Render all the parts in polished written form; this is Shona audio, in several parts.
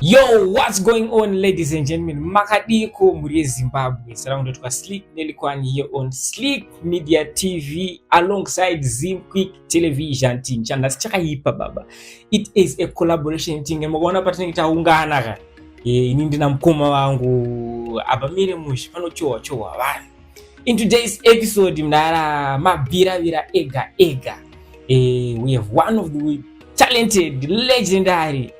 Yo, what's going on, ladies and gentlemen? Makadiko muri Zimbabwe. Surrounded by Sleek Nelikwan here on Sleek Media TV alongside Zim Quick Television team. Chandas chakaipa baba. It is a collaboration thing. Mwaona patani taungana ka. Ini ndina mkoma wangu abamire mushi pano chowa bana. In today's episode mnara mabira ega. We have one of the talented, legendary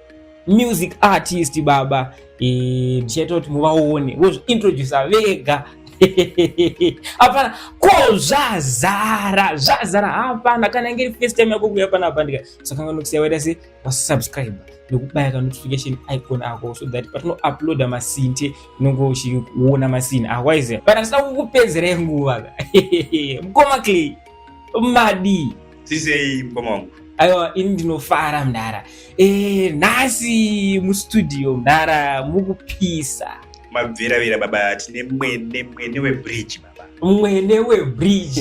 music artist baba cheto tumuwaone was introduce Vega hapana ko zazara hapana kana ngiri first time yako kuya hapana bandika sakanga nokuseweda se subscribe nokubaya ka notification icon ako so that patino upload amasinte nongo shiona masini awise bana sakukupezere nguwa mkoma clay madi sise mkoma wangu. Ayo indinofara mdara nasi mu studio mdara mukupisa mabvira baba tine mwene we bridge baba mwene we bridge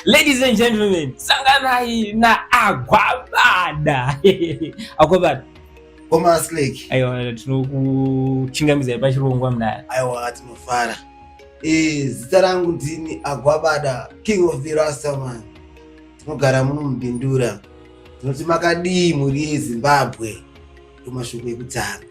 Ladies and gentlemen, sanganai na agwabada Koma Sleek. Ayo tinokuchingamiza pachirongwa mdara Ayo atinofara zita rangu ndini Agwabada, King of the Rasta man. Tinogara muno mubindura. Tinoti makadii muri Zimbabwe. Tomashoko ekutanga.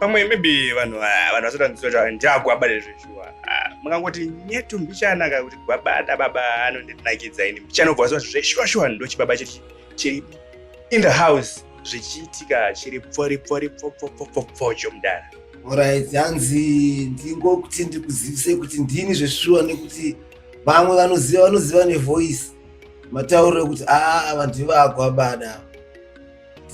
pamwe maybe vanhu vasoda ndisoja ndiagwabada zveshuwa mukangoti nyetu mbichana ka kuti gwabada baba anondinakidza ini mbichana so zveshuwa ndochibaba chiri in the house zvichiitika chiri pocho mudara. Alright, hanzi ndingokuti ndikuzivise kuti ndini zveshuwa nekuti vamwe vanoziva nevoice matauriro kuti vantu vaagwabada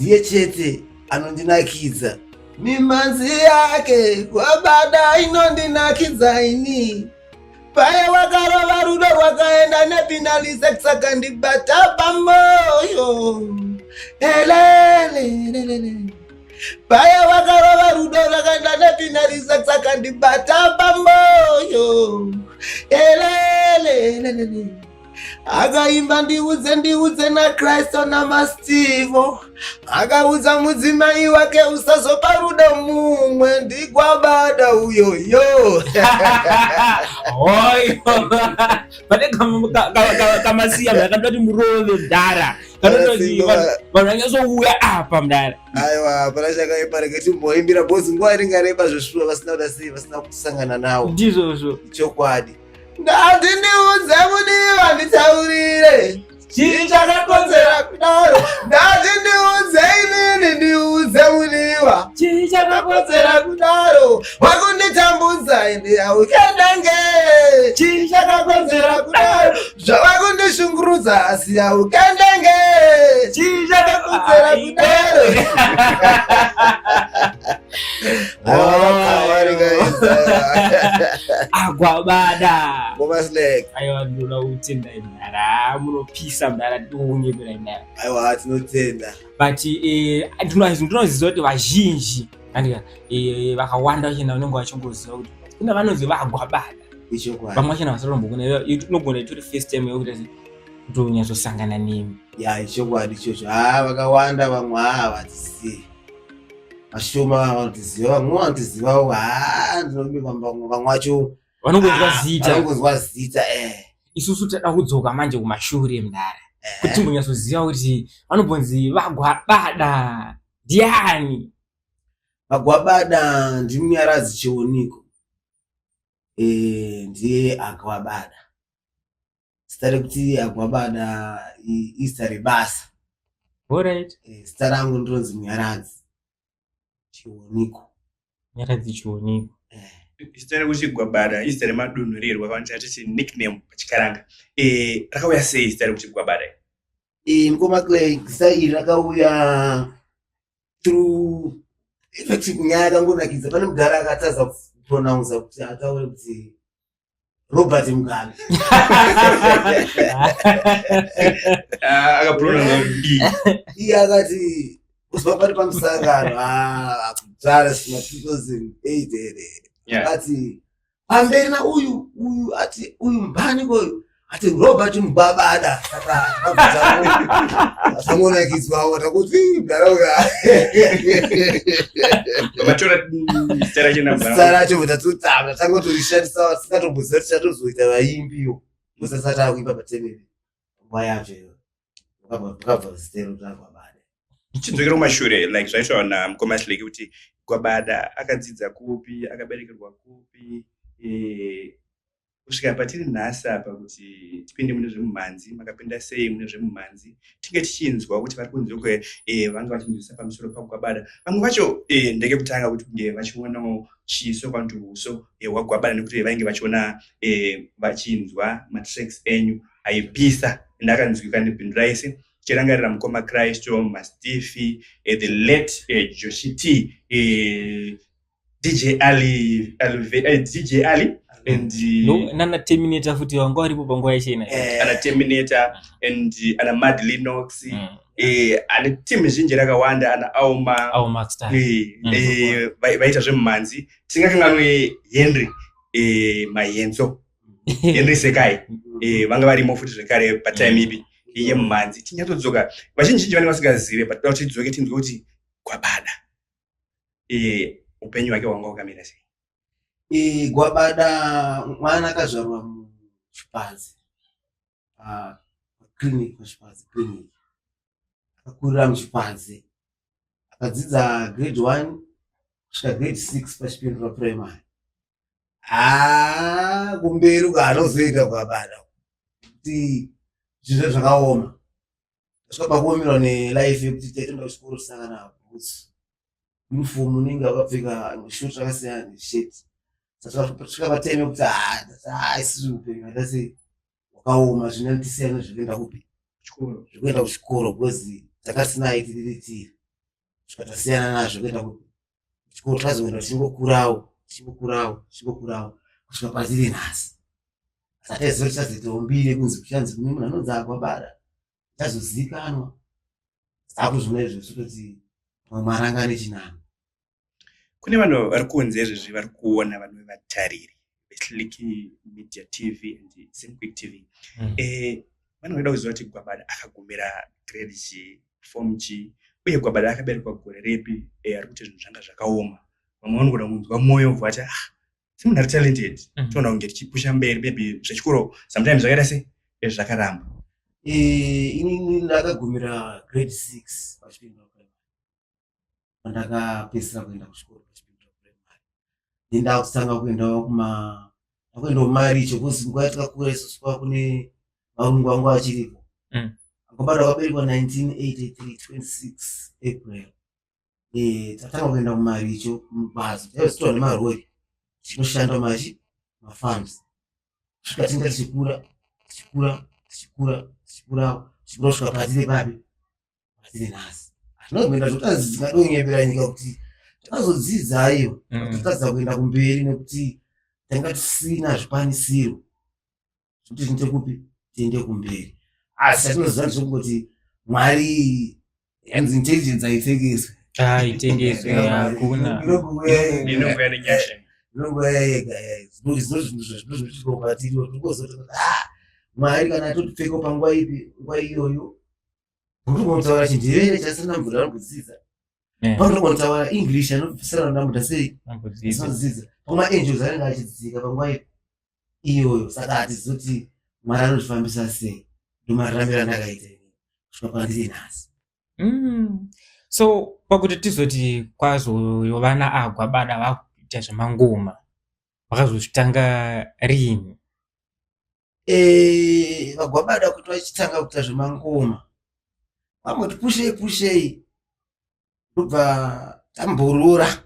ndiye chete anondinakidza. Mimanzi yake Gwabada inondinakidza ini. Paya wakarova rudo rwakaenda nepinalise saka ndibata pamoyo. Elele. Paya wakarova rudo rwakaenda nepinalise saka ndibata pamoyo. Elele. Akaimba ndiudze na Kristo na Mastivo. Akaudza mudzimai wake usazopa rudo mumwe ndigwabada uyoyo. Oi pade kama siya yakatoti murove mdara kanoti vananyaso uya apa mdara. Aiwa parashaka ipareketi mboimbira bozi nguwa iringareba zveshuwa vasina kusangana nawo ndizvo chokwadi. Ndati ndiudze mudiwa nditaurire chii chakakonzera kudaro. Ndati ndiudze inini ndiudze mudiwa chii chakakonzera kudaro. Wakunditambudza ende aukendenge chii chakakonzera kudaro. Zvavakundishungurudza asi aukendenge chii chakakonzera kudaro. Agwabada Koma Sleek. aiwa ndinoda kutenda mdara munopisa mdara tiungebera mdara Aiwa tinotenda but ndinoziva kuti vazhinji vakawanda vachena vanenge vachingoziva kuti kuna vanonzi vaagwabada ichokwadi. vamwe vachena vasarombogona inogona itori first time yekuti kutonyazosangana nemi Ichokwadi ichocho. Vakawanda vamwe havatizivi. Vashoma vanotiziva, vamwe vanotizivawo ndinomba vamwe vacho vanongonzwa zita. zita Isusu tada kudzoka manje kumashure mdara kuti munyazoziva kuti vanombonzi vagwabada ndiani. Agwabada ndimunyaradzi Chioniko. Ndiye Agwabada. Zita rekuti Agwabada izita rebasa. Alright. Zita rangu ndinonzi Munyaradzi Chioniko. Munyaradzi Chioniko. Zita rekuti Gwabada izita remadonhorerwa vanoti titi nickname pachikaranga. Rakauya sei zita rekuti Gwabada? Mkoma Clay, zita iri rakauya through effective nyaya yakangonakidza. Pane mudhara akatadza kupronounce kuti ataure kuti Robert Mugabe. Akapronounce Iye akati kuzwa pari pamusangano kudhara sina 2008 akati amberi na uyu ati uyu mbani koyu ati Robert Mugwabada saka asamona kizwawo takuti darauka Matora stara chinamba. sara cho tatutama tangotorishandisa singatombozercha tozoita vaimbiwo musasata kuimba patenere vayacho ukabva zitero taGwabada Chidzokera kumashure like zvaitwa na mukoma Slake kuti Gwabada akadzidza kupi akaberekerwa kupi kusvika patiri nhasi apa kuti tipinde mune zvemumhanzi makapinda sei mune zvemumhanzi tinge tichinzwa kuti vari kunzwa vanga vachinzwisa pamusoro paGwabada vamwe vacho ndege kutanga kuti kunge vachionawo chiso kwantu uso hwaGwabada nekuti vainge vachiona vachinzwa matracks enyu aipisa ende akanzwika nebhindu raise tichirangarira mukoma Kristo Mastifi the late Joshi T DJ Ali and nana Terminator futi wanga waripo panguva yachena ana Terminator and ana Mad Linux ana team zhinji rakawanda ana Auma Star vaita zvemumhanzi tingakanganwe Henry Mayenzo Henry Sekai vanga varimo futi zvekare patime ipi yemumhanzi tinyatodzoka vazhinji vanenge vasingazive but toda kuti tidzoke tinzwe kuti Gwabada upenyu hwake hwanga hwakamira sei. Gwabada mwana akazvarwa muChipadzi clinic clinic akakurira muChipadzi akadzidza grade 1 kusvika grade 6 pachipindura primary kumberi kwaanozoita Gwabada kuti zvinhu zvakaoma asvika pakuomerwa nelife yekuti taitoenda kuchikoro tisangana bhutsu uniform unenge wakapfeka shoti rakasiyana nesheti saka patime yekuti isiri upenyu hatasi wakaoma zvinotisiyana zvekuenda kupi zvekuenda kuchikoro because takasinayi tiri svika tasiyana nazvo kuenda kuchikoro tazoenda tichingokurawo kusvika patiri nhasi ataiziva kuti tazoitawo mbiri kunzi kuchanzi kune munhu anonzi Gwabada tazozivikanwa saka zvona izvo zvitoti mwarangane chinano. Kune vanhu vari kunze izvezvi vari kuona vanhu vevatariri veSlake Media TV and Zimquick TV vanoda kuziva kuti Gwabada akagumira grade G form G uye Gwabada akaberekwa gore repi ari kuti zvinhu zvanga zvakaoma vamwe vanogona kunzwa mwoyo vati semunhu ari talented toona kunge tichipusha mberi maybe zvechikoro sometimes zvakaita sei zvakaramba. Inini ndakagumira grade 6 pachipindura primary pandakapedzisira kuenda kuchikoro pachipindura primary ndakutanga kuendawo kumaricho kuzi nguva yatakakura isusu kune varungu vangu vachiripo. Gwabada wakaberekwa 1983 26 April tatanga kuenda kumaricho mubhazi taizitowa nemarori tinoshanda mafarms kusvika tinga tichikura kusvika patiri papi patiri nhasi atinozoenda zvotanzi tingadonyepera nyika kuti takazodzidzayo tatadza kuenda kumberi nekuti tanga tisina zvikwanisiro zvokuti tinoite kupi tiende kumberi asi atinoziva ndezvekungoti Mwari yanzi intelligence haitengeswe hakuna inongoya nenyasha inongoya yega zvinozvinotiropatiri tokozoti Mwari kana atotipfeka panguva ipi nguva iyoyo unototaura chindevere chasina mvura anokudzidza paunotaura English anobvisana namuda sei anodzidza pamaangels anenge achidzika panguva ipi iyoyo saka hatizoti Mwari anozvifambisa sei ndomararamiro andakaita kusvika pandiri nhasi. So pakuti tizoti kwazovana aGwabada vakuita zvemangoma vakazozvitanga rini? vaGwabada kuti vachitanga kuita zvemangoma vamwe pushei ndobva tamborora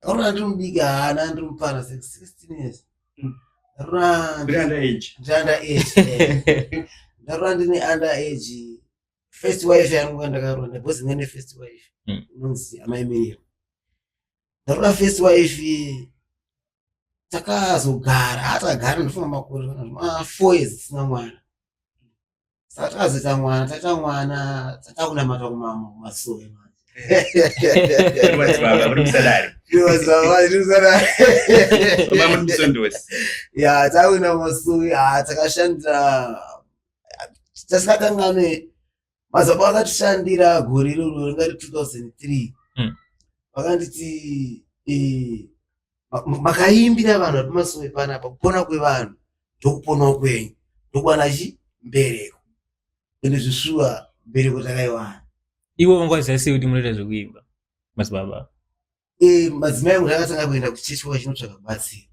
rora ndimudiki haana ndimupana 16 years ndarora ndine under age. First wife yangu ndakarora because ndine first wife inonzi amaimiriro. Ndarora first wife takazogara atagara ndifuma makore 4 years tisina mwana. Saka tazoita mwana taita mwana tatakunamata kumasowe manje Madzibaba muri musadari. Koma muri musondosi. Ya tawina Masuwi takashandira tasakangane mazaba akatishandira gore iroro ringari 2003 vakanditi makaimbira vanhu vari Masuwi panapa kupona kwevanhu ndokupona kwenyu ndokwana mbereko ende zvishuwa mbereko takaiwana. Iwo vangwaziva sei kuti munoita zvekuimba madzibaba? Madzimai angu akatanga kuenda kuchechwa chinotsvaka kubatsira.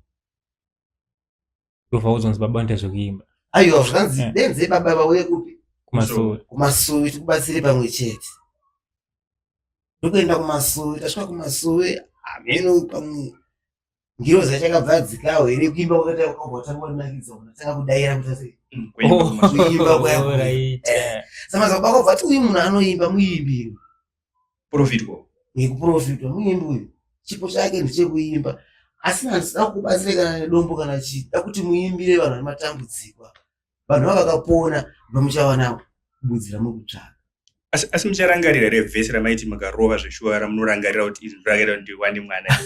Ndobva uzonzi baba anoita zvekuimba. Aiwa zvanzi denze baba vauye kupi? Kumasuwi tikubatsire pamwe chete. Ndokuenda kumasuwi tasvika kumasuwi ameno pamwe ngiro zachakabva dzikawo here kuimba kwakati kwakatanga kunakidza unatanga kudaira mutasi kuimba kwako. Saka mazaba kwabva kuti uyu munhu anoimba muimbi Profitwa. Nekuprofitwa muimbi uyu chipo chake ndechekuimba asi handisida kubatsira kana nedombo kana chii da kuti muimbire vanhu vane matambudziko. Vanhu vakapona nomuchawana budzira mukutsvaka. Asi mucharangarira revhesi ramaiti makarova zveshuwa ramunorangarira kuti izvi ndirakarira kuti wani mwana.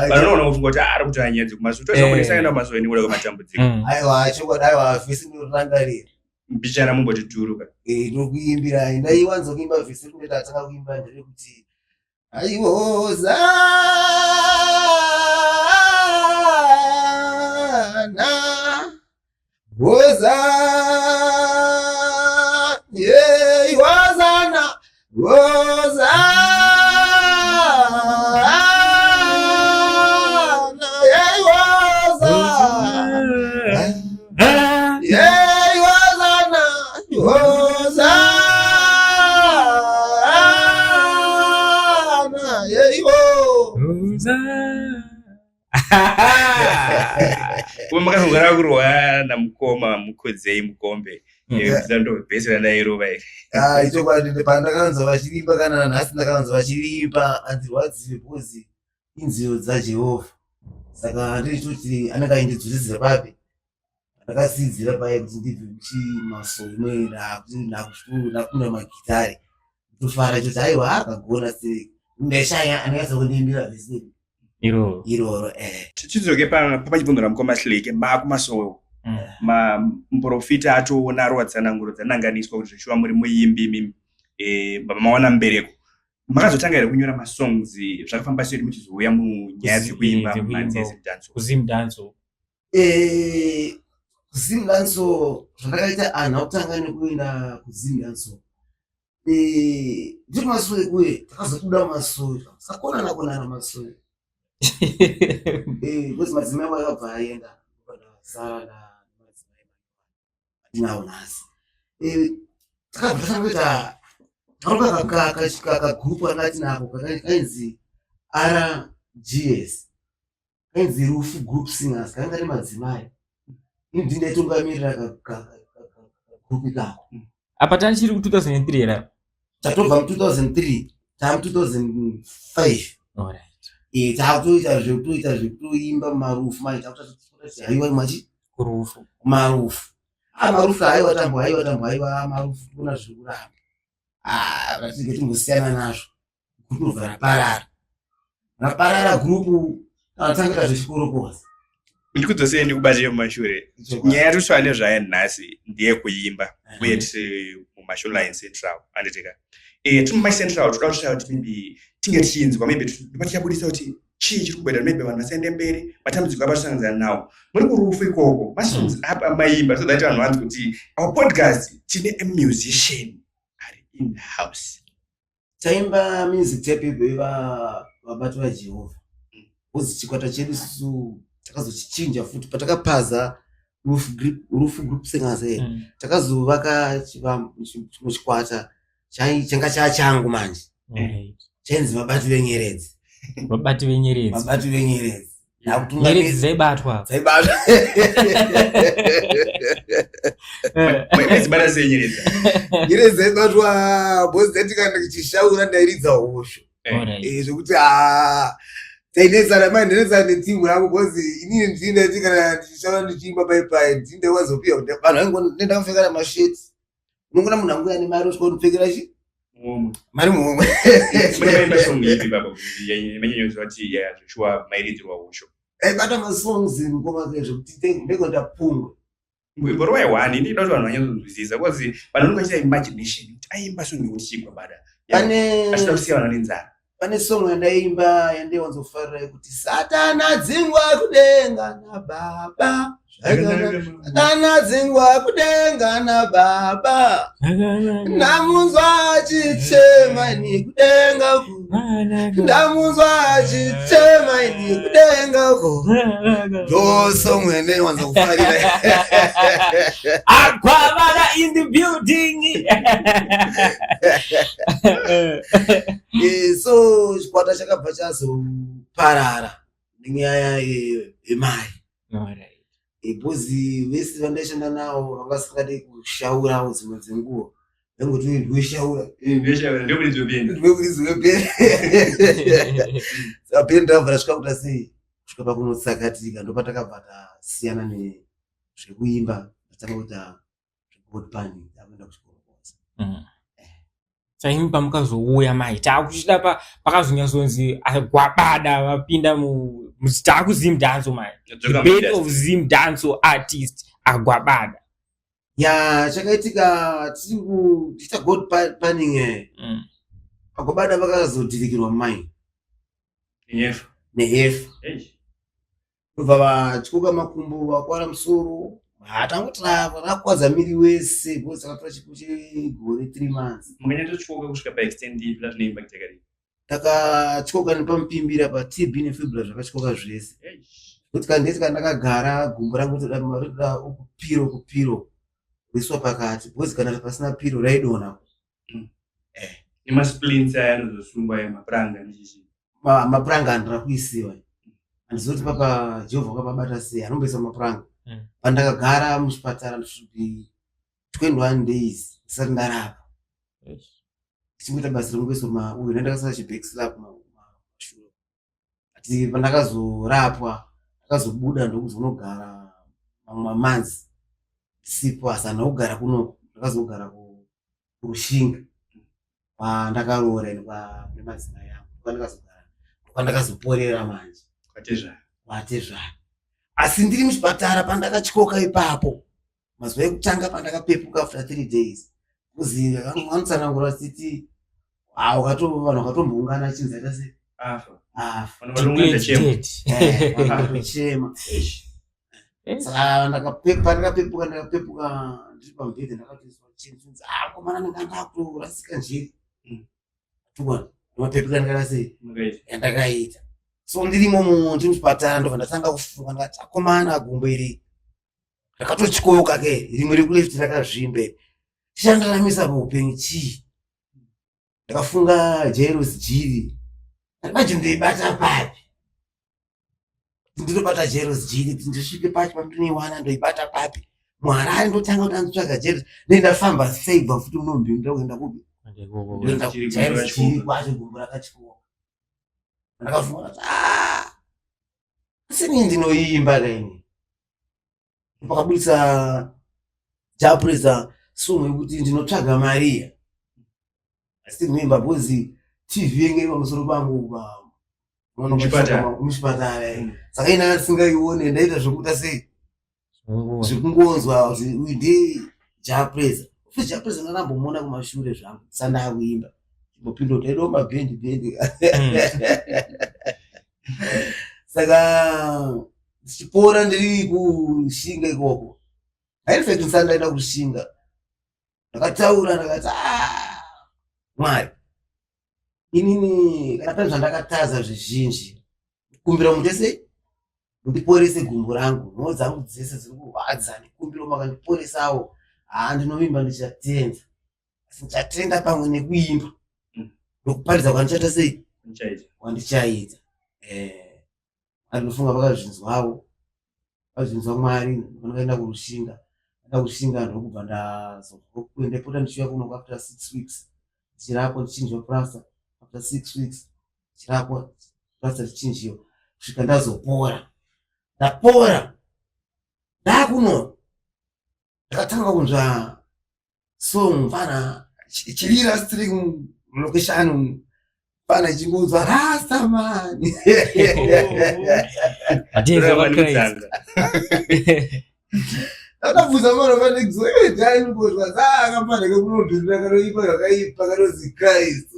Vanoona kufunga kuti ari kuti anyadzi kumasuwi tozokunesaenda kumasuwi nekuda kwematambudziko. Aiwa chokwadi aiwa vhesi ndinorangarira. Mbichana mumboti turuka. Ndokuimbira ndaiwanza kuimba vhesi kuti ndatanga kuimba nderekuti aiwoza woza ye wazana woza ye woza ye wazana woza ye woza. Kuma makazogara kurwa namukoma mukodzei mukombe ndovhesera ndairova iri. Chokwadi pandakanzwa vachirimba kana nhasi ndakanzwa vachirimba handirwadziwe bhozi inziyo dzaJehovha. Saka ndirichoti anenge aindidzosedzera papi ndakasidzira paye kuti ndibve kuchiMasuwi nakuna magitari kutofara choti aiwa akagona sei ndeshaya anenge kundiimbira vhesi iroro. Tichidzoke pachibvunzira mukoma Slake makuMasuwi muprofita atoona arowadzananguro dzananganiswa kuti zveshuwa muri muimbi mawana mbereko. Makazotanga here kunyora masongs zvakafamba sei muchizouya munyaya dzekuimba kuZim Danso? kuZim Danso zvandakaita anhu akutanga nekuenda kuZim Danso ndiri Masuwi kuye takazobuda Masuwi sakonana konana Masuwi because madzimai wangu akabva aenda sara nawo nhasi takabva tangoita kagrupu akati nako kainzi RGS kainzi Rufu Group Singers kanga ri madzimai ini ndaitungamirira kagrupu kako. Apa tachiri ku 2003 era tatobva mu 2003 tamu 2005. Alright. Takutoita zvekutoimba marufu mai takuti haiwa machi kurufu marufu marufu haiwa tambo haiwa marufu kuna zvekuramba vatinge timbosiyana nazvo kutobva raparara grupu tatangira zvechikorokoza. Ndikudzosei ndikubatire mumashure. Nyaya yatiswa nezvayo nhasi ndeyekuimba uye tiri muMashonaland Central anditika tiri mumaCentral toda kushaya kuti maybe tinge tichinzwa maybe tichibudisa kuti chii chiri kubuda maybe vanhu vasaende mberi matambudziko abatosangana nawo muri kurufu ikoko masongs apa maimba so that vanhu vanzi kuti our podcast tine musician ari in the house. Taimba music tape vabati vaJehovha uzi chikwata chedu susu takazochinja futi patakapaza Rufu Group Singers takazovaka chikwata changa chachangu manje chainzi vabati venyeredzi. Nyeredzi dzaibatwa nyeredzi dzaibatwa bhozi dzaitikaenda kuchishaura ndairidza hosho zvekuti tainetsana mai ndanetsana netimu yangu bhozi inini ndineti kana ndichishaura ndichiimba paipai ndinde wazopiwa vanhu vaingo ndendakapfeka namasheti unongona munhu angu ane mari usvika kundipfekera chi mari mumwe Mwenye song ipi baba kuti imenyanyozwa kuti ya Joshua mairitirwa usho. bata masongs ngoma zvezvo kuti ndiko ndapungwa Boro ya wani ndi dotwa vanonyazozwisisa because vanonga chita imagination kuti aimba song kuti chigwabada. Ashita kusiyana nenzara. pane song yandaimba yandewanzofarira yekuti Satana dzingwa kudenga na baba Satana dzingwa kudenga na baba ndamunzwa chichema ni kudenga ndamunzwa chichema ni kudenga ndo song yandewanzofarira Agwabada in the building. So chikwata chakabva chazoparara nenyaya yemari bhozi vese vandaishanda navo vangasingade kushaurawo dzimwe dzenguva vangoti ndoshaura ndokuriziwepere saka pere ndabva rasvika kuta sei kusvika pakunotsakatika ndopatakabva tasiyana nezvekuimba tatanga kuita zvebodpani takuenda kuchikoro kwose. Saimi pamukazouya mai takuchida pakazonyazonzi Agwabada vapinda takuZim Danso mai. The bed of Zim Danso artist Agwabada. Ya chakaitika tichita god panning Agwabada vakazodhirikirwa mai nehefu kubva vachikoka makumbo vakwara musoro hatangotava vakwadza miri wese bhozi akatora chipo chegore 3 months. Mukanyatochikoka kusvika paextend ipi lazvinoimba kutekari takachikoka nepamupimbira paTB nefibula zvakachikoka zvese kuti kandeti kandakagara gumbo rangu toda kupiro kuiswa pakati bhozi kana pasina piro raidona nemasplints aya anozosungwa emapuranga nechichi mapuranga andira kuisiwa handizoti papa Jehovha vakabata sei anomboisa mapuranga pandakagara muchipatara kusvika 21 days ndisati ndarapa tichikuita basa ringoiswa uyu ndandakasara chibackslap mashure ati pandakazorapwa ndakazobuda ndokuzonogara mamwe manzi sipo asana kugara kuno ndakazogara kurushinga pandakaroora nemadzina yangu pandakazogara pandakazoporera manje kwatezvara asi ndiri muchipatara pandakachikoka ipapo mazuva ekutanga pandakapepuka after 3 days kuzi vanotsanangura titi vanhu vakatomboungana chinzaita sei vakatochema saka ndakapepuka ndiri pamubhedha ndakatoiswa chinzi komana ndingandakurasika njiri ndinopepuka ndakata sei yandakaita so ndirimo ndiri muchipatara ndobva ndatanga kufunga ndikati akomana gumbo iri rakatochikoka ke rimwe rekulefti rakazvimbe tichandaramisa paupenyu chii ndakafunga Jairus Jiri ndakati ndoibata papi ndinobata Jairus Jiri ndisvike pacho pandinoiwana ndoibata papi Mwarari ndotanga kuti anditsvaga Jairus ndendafamba sei bva futi unombinda kuenda kupi ndoenda kuJairus Jiri kwacho gumbo rakachikoka ndakafunga kuti asi nii ndinoimba kaini pakabudisa Japresa song yekuti ndinotsvaga Maria asi ndinoimba bhozi TV yenge pamusoro pangu muchipatara saka ina ndisingaione ndaita zvokuita sei zvekungonzwa kuti uyu ndi Japresa futi Japresa ndakambomuona kumashure zvangu sandakuimba chimbopinda kuti aidomba bhendi saka ndichipora ndiri kushinga ikoko hainifekti ndisandaenda kushinga ndakataura ndakati Mwari inini kana pane zvandakataza zvizhinji kumbira munhu wese ndiporese gumbo rangu mhoo dzangu dzese dziri kurwadza ndikumbira makandiporesawo ndinovimba ndichatenda asi ndichatenda pamwe nekuimba ndokuparidza kwandichaita sei wandichaita ndinofunga vakazvinzwawo vazvinzwa Mwari ndakaenda kurushinga ndokubva ndazopota ndichiuya kuno after 6 weeks chirapwa ndichinjiwa plasta after 6 weeks chirapwa plasta ndichinjiwa kusvika ndazopora ndapora ndakuno ndakatanga kunzwa song mfana chilira string location pana chinguzwa rasta man. Adinza wakrai. Akavuza mara pane kuzwe dai ngozwa akapana kekunombira karoipa yakaipa karozi Christ.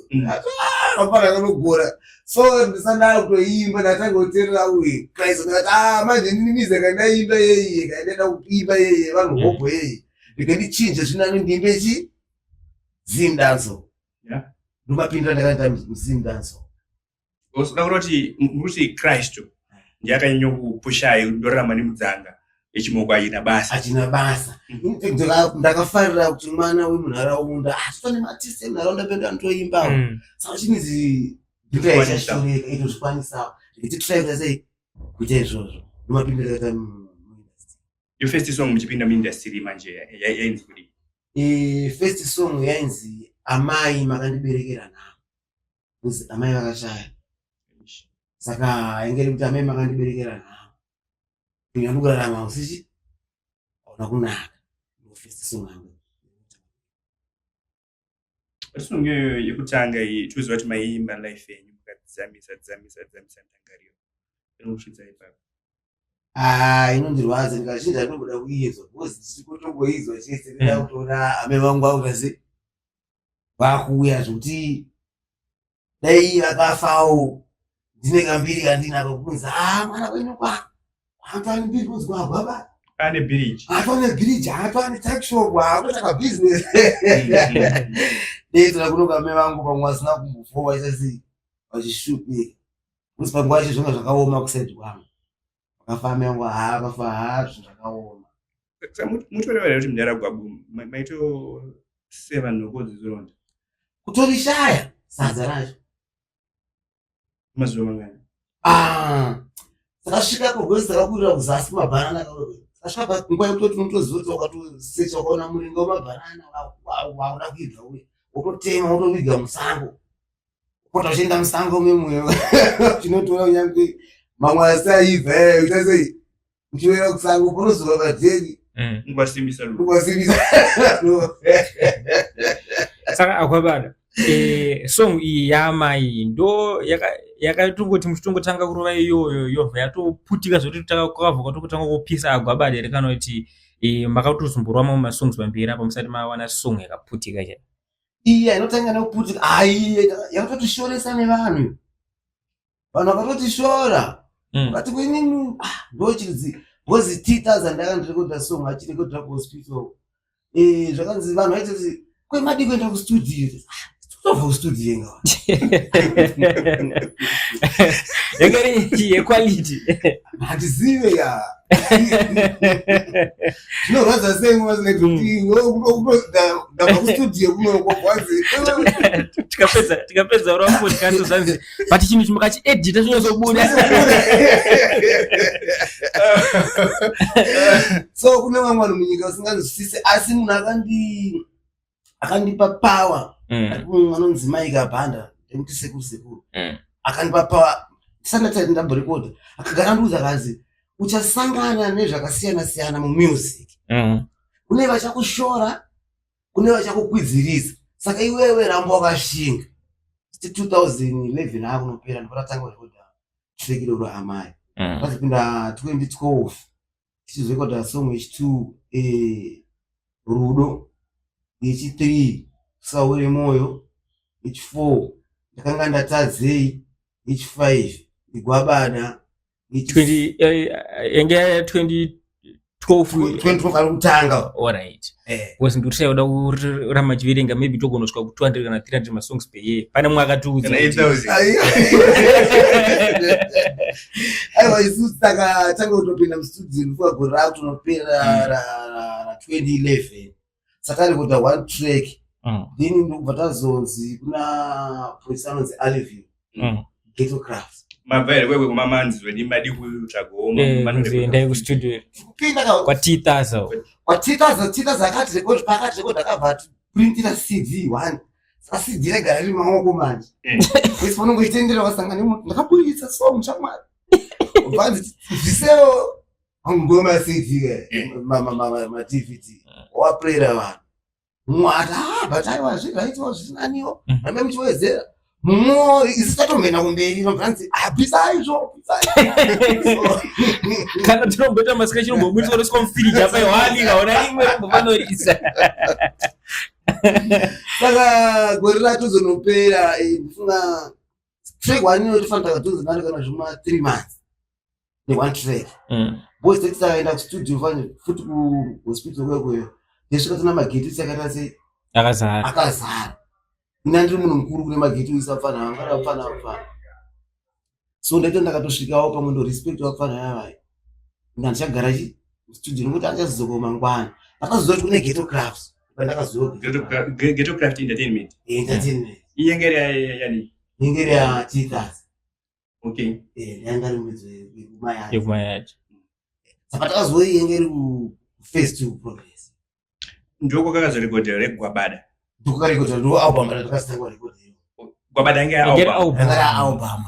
Akapana kanogora. So ndisandala kuimba ndatangoterera uye Christ ngati manje ndinimize kandaimba yeye kandaenda kuimba yeye vanhu hobho yeye. Ndikandichinja zvinani ndimbe chi Zim danso. Yeah. Ndumapindira ndakaita Zim danso. Usikuroti muruti Kristu ndiye akanyanya kupushai ndorarama nemudzanga echimoko achina basa. Achina basa. Ndakafarira kuti mwana wemunharaunda asifane matisi emunharaunda penda anotoimba. Saka chinizi ndikaishashoreka ito zvikwanisa. Ndititrai sei kuita izvozvo. Ndumapindira ndakaita muindustry. Your first song muchipinda muindustry manje yainzi kudi? First song yainzi amai makandiberekera navo. Kuzi amai vakashaya. Saka ingeri kuti amai makandiberekera navo. Kunyandukurarama usichi auna kunaka. First song yangu. Song yekutanga iyi tuziva kuti maiimba life yenyu mukadzamisa ndangariro. Inokusvitsa ipapo. Inondirwadza ndikachinja ndinobuda kuizwa because ndikutongoizwa chese ndida kutoona amai vangu vakuzi vakuuya zvekuti dai vakafawo ndine kambiri kandinako kunzi mwana wenyu haatwane mbiri kunzwa baba ane bridge haatwane takeshop hakuita kabusiness ndeitoda kunoka amai vangu pamwe vasina kumbofova isasi vachishupika kusi panguva yacho zvonga zvakaoma kusaidi kwangu akafamba yangu akafa zvinhu zvakaoma. Mutorevera kuti mundaragwabu maito 7 nokodzizoronda kutorishaya sadza racho mazuva mangani sakasvika kogwezi takakurira kuzasi mabhanana sakasvika nguva yekutoti unotoziva kuti wakatosecha ukaona muringa wemabhanana wauda kuibva uye wototema wotoviga musango pota uchienda musango memoyo chinotora kunyange mamwe asaibva utasei uchiwera kusango ponozuva vadheri ngwasimisa saka Agwabada song iyi yaamai ndo yakatongoti muchitongotanga kurova iyoyo yobva yatoputika zvokuti kwakabva kwatokutanga kupisa Agwabada here kana kuti makatozomborwamo mumasongs mambiri apa musati mawana song yakaputika chete? Iya inotanga nekuputika yakatotishoresa nevanhu vakatotishora vakati kwenini ndochidzi because 2000 ndakandirekodha song achirekodha kuhospital zvakanzi vanhu vaitoti kwemadi kuenda kustudio tobva kustudio yenga yakari yequality handizive ya zvinorwadza sei mwazinekuti ndabva kustudio kunokobvazi tikapedza ura podcast uzanzi but chinhu chimakachiedita chinozobuda so kune vamwe vanhu munyika usinganzwisise asi munhu akandipa power anonzi Mike Abhanda ndekuti sekuru akandipa power ndisandati ndamborekodha akagara ndiudza akazi uchasangana nezvakasiyana siyana mumusic kune vachakushora kune vachakukwidzirisa saka iwewe ramba wakashinga 2011 akunopera ndipotatanga kurekodha track iro amai pazipinda 2012 tichizorekodha song yechi2 rudo yechi3 saure moyo yechi4 ndakanga ndatadzei yechi5 Igwabada yenge 2012 ari kutanga. Alright. Because ndikushayida kurama chiverenga maybe togonosvika ku 200 kana 300 masongs per year. Pane mwaka tuudza 8000. Aiwa isu saka tanga kutopinda mustudio ndikuwa gora kutonopera ra 2011. Saka rekodha one track. Then ndikubva tazonzi kuna poisanonzi Alivio. Ghetto Crafts. Mabvere wewe kumamanzi wedimadi kutsvagoma manondoenda kustudio kupinda kwa 2000 akati record pakati record akabva printira CD 1 saka CD regara riri maoko manje kwese panongoitendera wasangana nemuntu ndakabudisa song chamwari ubvanzi zvisero ngoma CD ma DVD waplayera vanhu mwata bataiwa zvaitwa zvisinaniwo ambe muchiwedzera mumwe isitatomhena kumberi inobvanzi apisa izvo kana tinomboita masika chinombomutsa unosvika mufiriji paiwani kaona rimwe kumbopanorisa saka gore ratozonopera ndifunga track one inotofanira takatozonari kana zvima 3 months ne1 track boys tethi takaenda kustudio fane futi kuhospital kwekweyo ndesvika tona mageti sakata sei akazara ina ndiri munhu mukuru kune mageti uisafana vangarafana so ndaito ndakatosvikawo pamwe ndo respect wakufana yavai ndichagara studio nokuti anchazizoko mangwana ndakazoziva kuti kune ghetto crafts Ghetto Craft Entertainment iyengere yani ingeri ya titas okay yanga rimwedzi yekumayacho saka takazoyi ingeri face to progress ndoko kakazorekodera regwabada ndokarekodera ndo album rakasitangwa rekodera gwabada yange album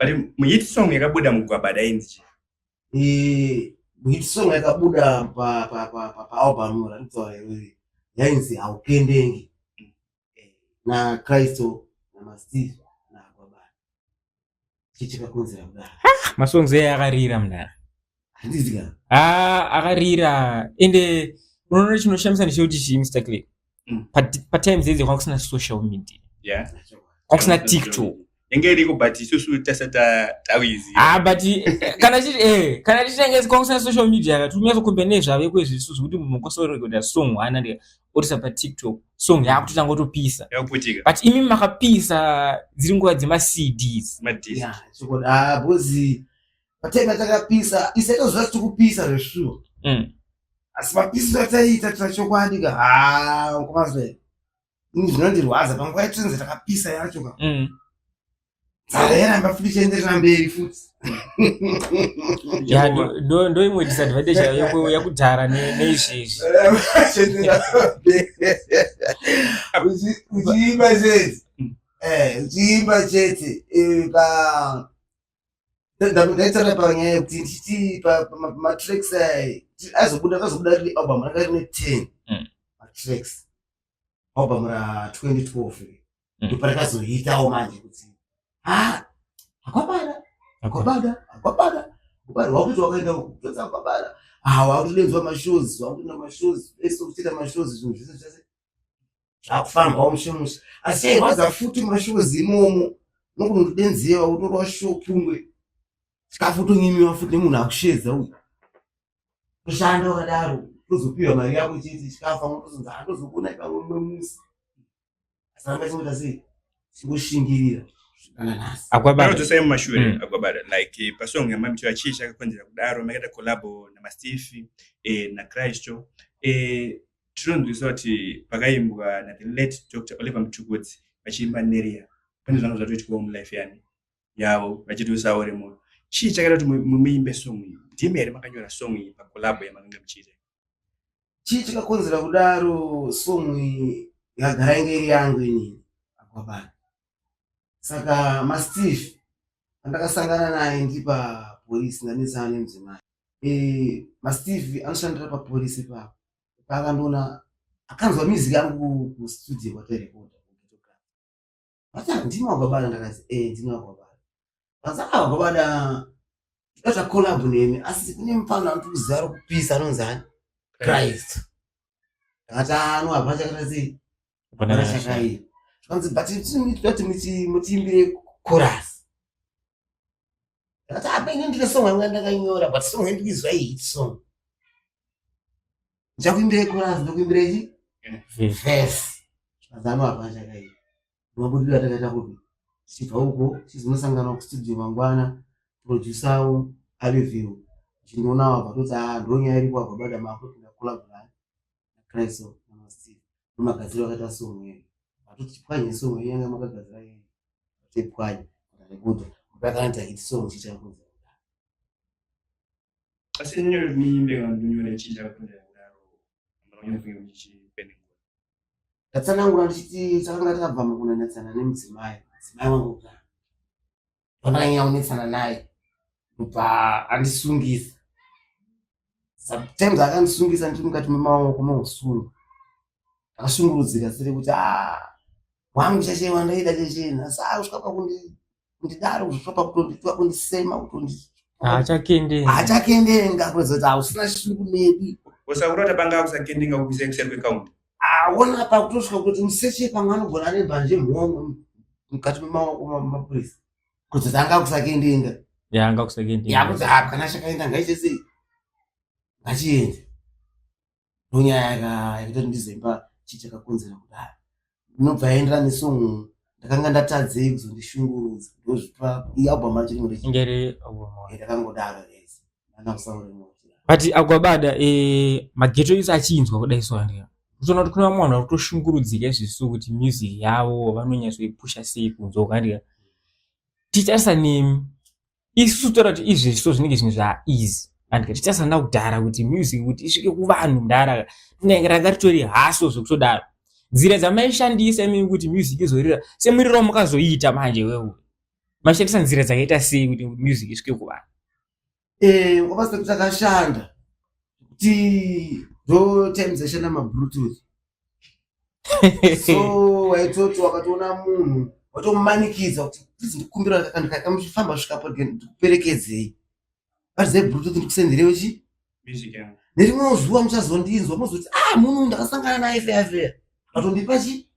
but muhit song yakabuda mugwabada inzi muhit song yakabuda pa album rakutaura iwewe yainzi haukendengi na Kristo na Masteve na Gwabada chichikakonzera kudaro masongs akarira mna handizika akarira ende unoona chinoshamisa ndechekuti Mr. Clay patimes idzi kwakusina social media kwakusina TikTok engeri iko but isusu tasata tawizi but kana tichitengezi kwakusina social media tumiyazo kumbene zvave kwezvi isusu kuti munhu kwasorekoda song hana otisa pa TikTok song yakutotanga kutopisa but imi makapisa dziri nguva dzema-CDs chokoda bozi patema takapisa isetozva tikupisa zveshuwa asi mapisi tataita tachokwadi kwamazve ini zvinondirwadza panguva yatinze takapisa yacho ka dzara yaramba futi chienderera mberi futi ndo imwe disadvantage yakudhara neizvezvi uchiimba chete uchiimba chete ndaitaura panyaya yekuti ndichiti matracks akazobuda riri album ranga rine 10 matracks album ra2012 ndoparakazoitawo manje kuti Gwabada wakuti wakaenda kutoza Gwabada wakutolenzwa mashows wakutoenda mashows kuchita mashows zvinhu zvese zvese zvakufamba mushemushe asi chairwadza futi mashows imomo nokunodenzewa utorwa show pungwe chikafutonyimiwa futi nemunhu akushedza uyu toshanda wakadaro tozopiwa mari yako chiti chikafa motozonzi handozokuna pamwe musi asi ramba chinoita sei chingoshingirira akwabada mashure akwabada like pasong yamamicho achisha akakonzera kudaro makaita collabo na Masteve na Kristo tinonzwisa kuti pakaimbwa na the late Dr. Oliver Mtukudzi vachiimba Neria pane zvangu zvatoitika mulife yani yavo vachitiusawo remoyo chii chakaita kuti muimbe song iyi ndimi here makanyora song iyi pakolabo yamakanga muchiita chii chakakonzera kudaro song iyi yakagara inge iri yangu inini akwabada saka Masteve andakasangana naye ndipa polisi ndanesana nemudzimai Masteve anoshandira papolisi papo pakandoona akanzwa music yangu kustudio kwatarekoda ata ndimi Gwabada ndakazi ndimi Gwabada saka Gwabada tikaita collab nemi asi kune mufana andikuziva kupisa anonzani Christ ndakati anoabva chakata sei chakaita but mutiimbire chorus ndakati apenge ndine song yanga ndakanyora but song yandikizwa hit song ndichakuimbire chorus ndokuimbirechi verse mazano apa chakaita mabudiro atakaita kuti tichibva uko chizonosangana kustudio mangwana producer Alevio chinoona wabva kuti ndonyaya iri kwaGwabada mako tindakolabhora naKristo na Masteve nomagadziro akaita song yedu tichipwanya song yanga makagadzira yeye tipwanya kuti pakanta hit song chichakunza asi nyoro niimbe nganyore chichakunza kudaro ndonyofika muchipeni ndatsanangura ndichiti chakanga takabva mukunanetsana nemudzimai wangu kudaro pandakanyanya kunetsana naye kubva andisungisa sometimes akandisungisa ndiri mukati memaoko mausungu akashungurudzika sere kuti wangu cheshe wandaida cheshe nasa kusvika kundidaro kusvika pakutonditwa kundisema kutondi achakendenga kwezoti ausina shungumedu usakurota panga kusakendenga kuisa kuseri kwekaunti ona pakutosvika kuti museche pamwe anogona anembanje mhomho mukati memaoko mapurisa kuti anga kusakendenga yakuti kana chakaenda ngaichesei ngachiende nonyaya yakutoti ndizemba chichakakonzera kudaro inobva yaenderana nesongo ndakanga ndatadzei kuzondishungurudza ndozvipa ialbum acho ringere ndakangodaro rese ana kusauremoti but Agwabada mageto ise achinzwa kudai so andika kutoona kuti kuna mwana kutoshungurudzika izvisu kuti music yavo vanonyatsoipusha sei kunzwa kandika tichasa nemi isusu tora kuti izvi zviso zvinenge zvinhu zvaeasy andika tichasanda kudhara kuti music kuti isvike kuvanhu ndara tinenge rakatitori haso zvekutodaro nzira dzamaishandisa imi kuti music izorira semuriro mukazoita manje wewe mashandisa nzira dzakaita sei kuti music isvike kuvanhu ngopasi kuti akashanda kuti ndo times ashanda mabluetooth so waitoti wakatoona munhu watomumanikidza kuti ndikumbira kamuchifamba svikapo ndikuperekedzei vatizai bluetooth ndikusendere chi music yangu nerimwe zuva muchazondinzwa muzoti munhu ndakasangana naye feafea atondipa chi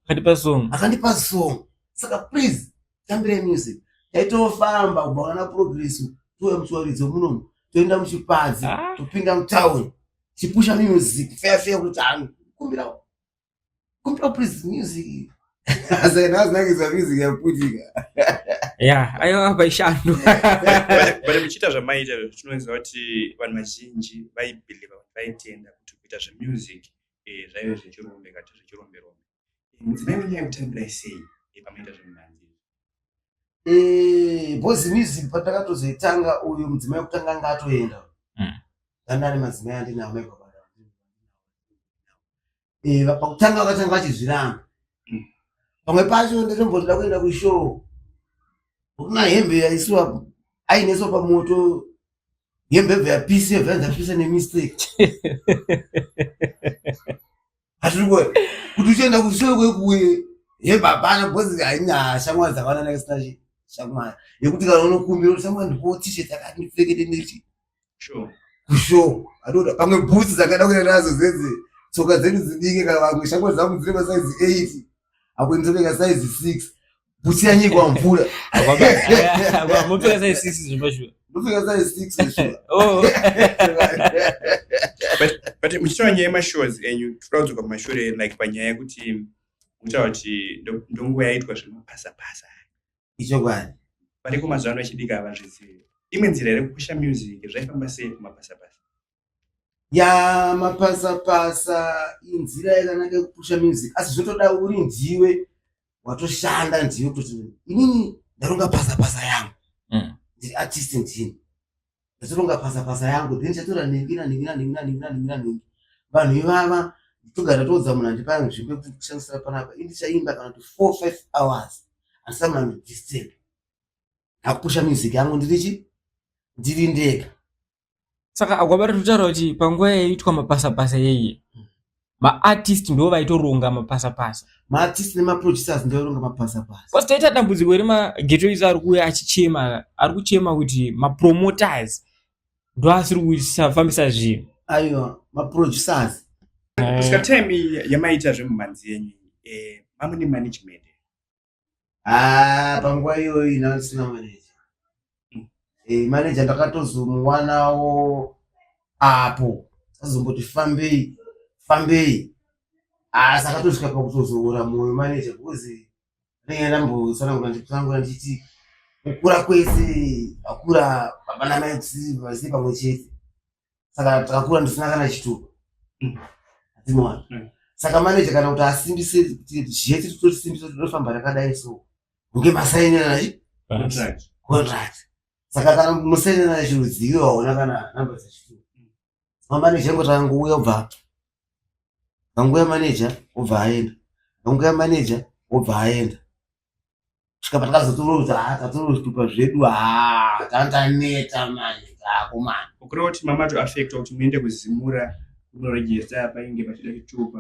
akandipa song saka please tambire music taitofamba kubaona na progress toya muchiwaridzo munomu toenda muchipadzi topinda mutauni chipusha music feafea kuti kumbira please music asa nazinangizwa music yaputika ayo apa ishando but muchiita zvamaita zvinoziva kuti vanhu vazhinji vaibhiliva kuti vaitenda kuti kuita zvemusic zvaive zvechirombe kati zvechiromberombe mudzimai wenyaya yekutambira sei pamaita zvemumanzi bhozi music patakatozoitanga uyu mudzimai wekutanga anga atoenda dandane madzimai andinamaipa pakutanga vakatanga vachizviramba pamwe pacho ndatombotida kuenda kushow kuna hembe yaisiwa aineso pamoto hembe bva yapisa yapisa nemistake atirikuona kuti uchienda kushow kwekuye hembe hapana bhozi haina shamwari dzakwana nakisina shamwari yekuti kana unokumbira kuti shamwari ndipo t-shirt akati ndipfekete nechi kushow adoda pamwe bhutsi dzakada kuenda nazo zedze tsoka dzedu dzidike kana vamwe shamwari dzangu dziri pasaizi 8 apo ndinotopfeka saizi 6 bhutsi yanyikwa mvura mupfeka saizi 6 zvimashua ndopfeka saizi 6 but muchitaura nyaya yemashows enyu todaudzwa pamashure like panyaya yekuti muchitaura kuti ndonguva yaitwa zvemapasapasa ichokwadi pariko mazuva ano echidika havazvizivi imwe nzira iri kupusha music zvaifamba sei kumapasapasa mapasapasa inzira yakanaka yekupusha music asi zvotoda uri ndiwe watoshanda ndiwe kuti inini ndaronga pasapasa yangu ndiri artist ndini ndatoronga pasapasa yangu then chatora ningina vanhu ivava togara todza munhu andipa nzvimbo yekuti kushandisira panapa indichaimba kana kuti 4-5 hours handisa munhu andidisturb nakupusha music yangu ndiri ndega saka Agwabada tutaura kuti panguva yaitwa mapasapasa yeye maartist ndo vaitoronga mapasapasa maartist nemaproducers ndo vaironga mapasapasa basi taita dambudziko remageto izo ari kuuya ari kuchema kuti mapromoters ndo asiri kusafambisa zvinhu aiwa maproducers kusvika time yamaita zvemumanzi yenyu mamune management panguva iyoyo inasina manager manager ndakatozomuwanawo apo azomboti fambei saka tosvika pakutozoora mwoyo manager because anenge ndambotsanangura ndichiti kukura kwese akura baba namai vasi pamwe chete saka takakura ndisina kana chitupa atimwana saka manager kana kuti asimbise kuti zvete totosimbisa tinofamba rakadai so kunge masainira contract saka kana musainira chirudziro waona kana namba dzachitupa manager ngoti angouya ubva panguya manager obva aenda panguya manager obva aenda svika patakazotoroti tatorozvitupa zvedu tandaneta manje takomana ukureva kuti mamato affecta kuti muende kuzimura kunoregista painge pachida chitupa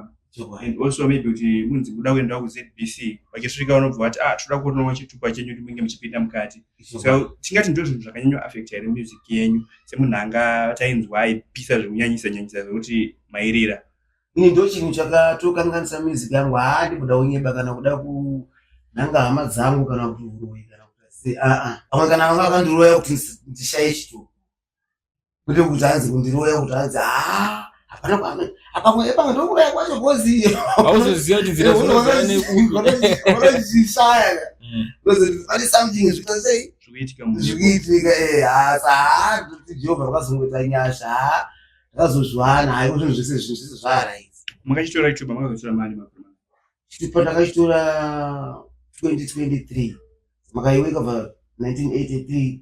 and also maybe kuti munzi kuda kuenda ku ZBC vakisvika unobva kuti toda kuonawo chitupa chenyu kuti munge muchipinda mukati. So tingati ndo zvinhu zvakanyanya affect here music yenyu semunhu anga tainzwa aipisa zvekunyanyisa zvekuti mairira. Ini ndo chinhu chakatokanganisa music yangu. Haadi kuda unyeba kana kuda kunanga hama dzangu kana kuti uroyi kana kuti amwe kana vanga vakandiroya kuti ndishaye chitupa kuti hanzi kundiroya kuti hanzi hapana kwamwe apamwe ndokuraya kwacho koziyo auzoziva kuti nzira zvinozishaya kuti something zviitika asi Jehovha vakazongota nyasha takazozvivana haiko zvinhu zvese zvaraidzi. Makachitora chitupa makazotora mani mapurama? Chitupa takaitora 2023 makaiweka pa 1983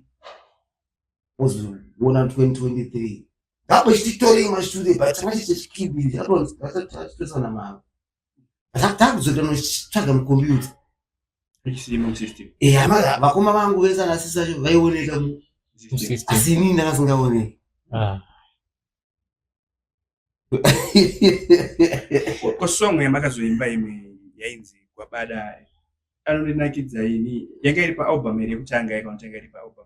wozoona 2023 ngapo chititori mashule but chakachitechikibiri chakatosana mavo takuzota notsvaga mukombiyuta vakoma vangu vese anasisi vacho vaioneka asi inini ndakasingaoneki. Song yamakazoimba imwe yainzi Gwabada anondinakidza ini yanga iri paalbum iri yekutanga yakanotanga iri paalbum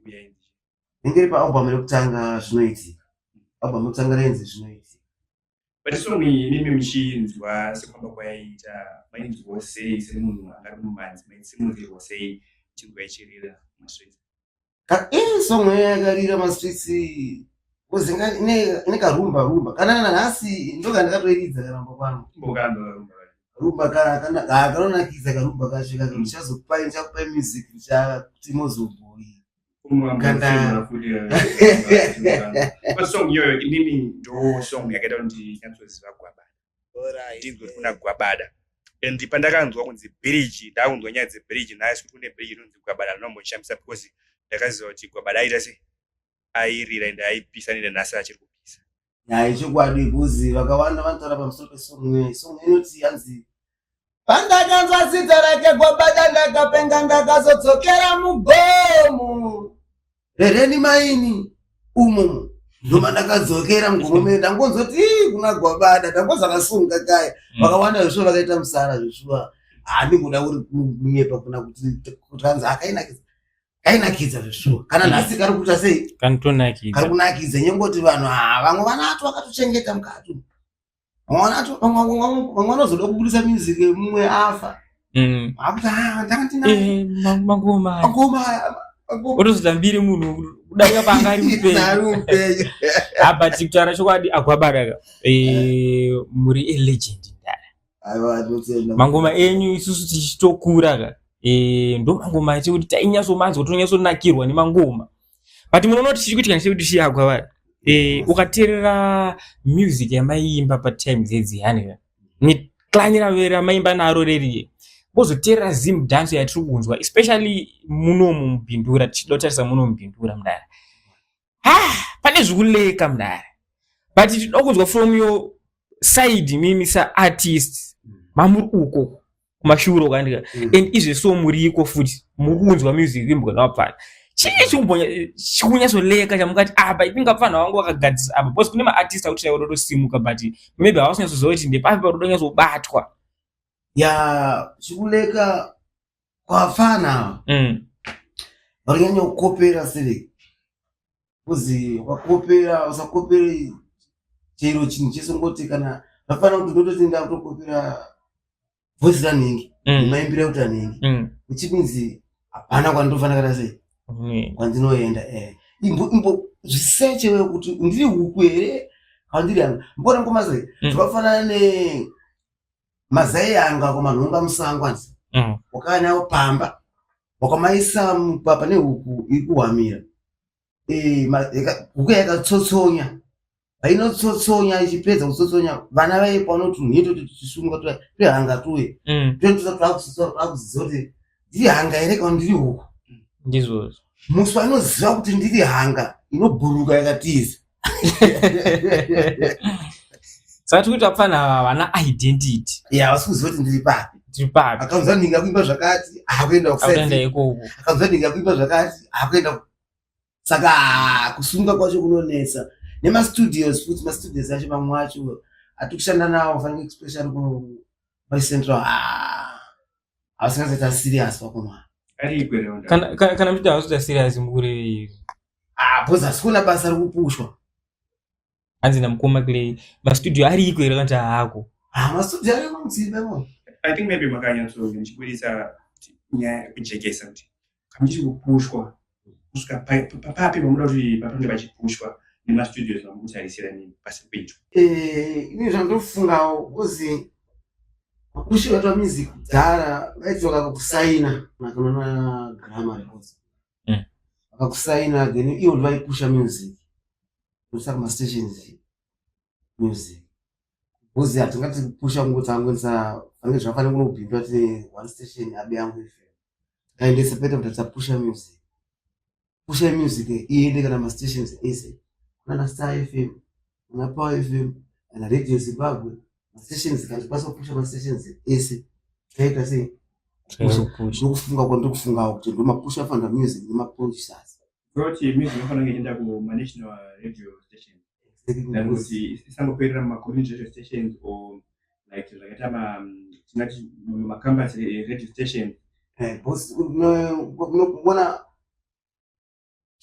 yainzi inge iri paalbum yekutanga zvinoitika album yekutanga yainzi zvinoitika but song iyi mimi muchinzwa sekwamba kwayaita mainzwawo sei semunhu angari mumanzi mainzimurirwa sei chinzwa ichirira mastreets song yakarira mastreets kuzinga ine karumba kana nanhasi ndoka ndakatoiridza karamba kwangu rumba kanonakidza karumba kasvika ndichazokupai music kuti mozobhoyi song iyoyo inini ndo song yakaita kuti nyatsoziva Gwabada ndinzofuna Gwabada and pandakanzwa kunzi bridge ndakunzwa nyaya dzebridge naye kuti kune bridge inonzi Gwabada ndinomboshamisa because ndakaziva kuti Gwabada aita sei airira ende aipisa nende nhasi achiri kupisa. Chokwadi kuzi vakawanda vanotaura pamusoro pesong song inoti yanzi pandakanzwa zita rake Gwabada ndakapenga ndakazodzokera mugomo rereni maini umo ndoma ndakadzokera mugomo ndangonzoti kuna Gwabada ndangozakasunga kaya vakawanda zveshuwa vakaita musara zveshuwa handikuda uri kunyepa kuna kuti hanzi akainakidza zveshuwa kana nhasi kari kuita sei kari kunakidza nyengoti vanhu vamwe vanato vakatochengeta mukati vamwe vanozoda kubudisa music mumwe afa otozotambiri munhu kudarika paangari mupenyu but kutaura chokwadi Gwabada muri legend ndara mangoma enyu isusu tichitokura ndo mangoma echikuti tainyatsomanzwa tonyatsonakirwa nemangoma but munoona kuti chichikuitika ndechekuti chiya Gwabada ukateerera music yamaiimba patime dzedziyani neklanyira vera maimba naro reriye wozoteerera zim dance yatiri kunzwa especially munomu mubhindura tichidotarisa munomu mubhindura mudara pane zvikuleka mudara but tinoda kunzwa from your side mimi saartist mamuri uko kumashuro kandika and izveso muriko futi mukunzwa music imbokapana chii chikunyatsoleka chamukati apa ipingapfana wangu wakagadzisa apa because kune maartist akuti chaurotosimuka but maybe hawasanyatsoziva kuti ndepapi parotonyatsobatwa chikuleka kwafana varinyanya kukopera sere kuzi wakopera usakopere chero chinhu chesongoti kana vafana kuti ndototi ndakutokopera voice running maimbira kuti anenge which means hapana kwandinofana kana sei kwandinoenda imbo zvisechewe kuti ndiri huku here kwandiri anga mbona ngomazai zvakafanana mazai anga kwamanhonga musango anzi wakanawo pamba wakamaisa mupapa nehuku iri kuhwamira huku yakatsotsonya painotsotsonya ichipedza kutsotsonya vana vaipa unoti nhito tichisunga tuhanga tuye tototakuziva kuti ndiri hanga here kana ndiri huku ndizvozvo muswa inoziva kuti ndiri hanga inobhuruka yakatiza saka tikuti tapfana vana identity vasikuziva kuti ndiri papi akanzwa ndinga kuimba zvakati akuenda ikoko akanzwa ndinga kuimba zvakati akuenda saka kusunga kwacho kunonesa nemastudios futi mastudios acho mamwe acho atukushanda nawo fanike especially ku central asingaita serious wakoma ari kweronda kana mtu azoita serious mukure boza sikuna basa rikupushwa anzi namukoma kule mastudio ari ikwere kanta hako mastudio ari kumdzimbe mo I think maybe makanyatso nchibudisa nya kujekesa kuti kamchiri kupushwa kusvika papi pamuda kuti papange pachipushwa nemastudios vamukutarisira nini pasi pecho ini zvandofungawo kuzi mapushi vatwa music kudhara vaidzoka kusaina nakanona Grammar Records vakakusaina then ivo ndivaipusha music kusaka mastations music kuzi hatingati kupusha kungoti angwenza vange zvafanira kunobhindwa kuti one station abe yangu FM kaendesa pete kuti tapusha music iende kana mastations ese kuna Star FM kuna Power FM na Radio Zimbabwe mastations kana basa kupusha mastations ese kaita sei kufunga kwa ndokufunga kuti ndo mapusha fanda music ndo maproducers kuti music inofanira kuenda ku national radio station kuti isangoperera mumacommunity stations or like zvakaita tinati macampus radio station unobona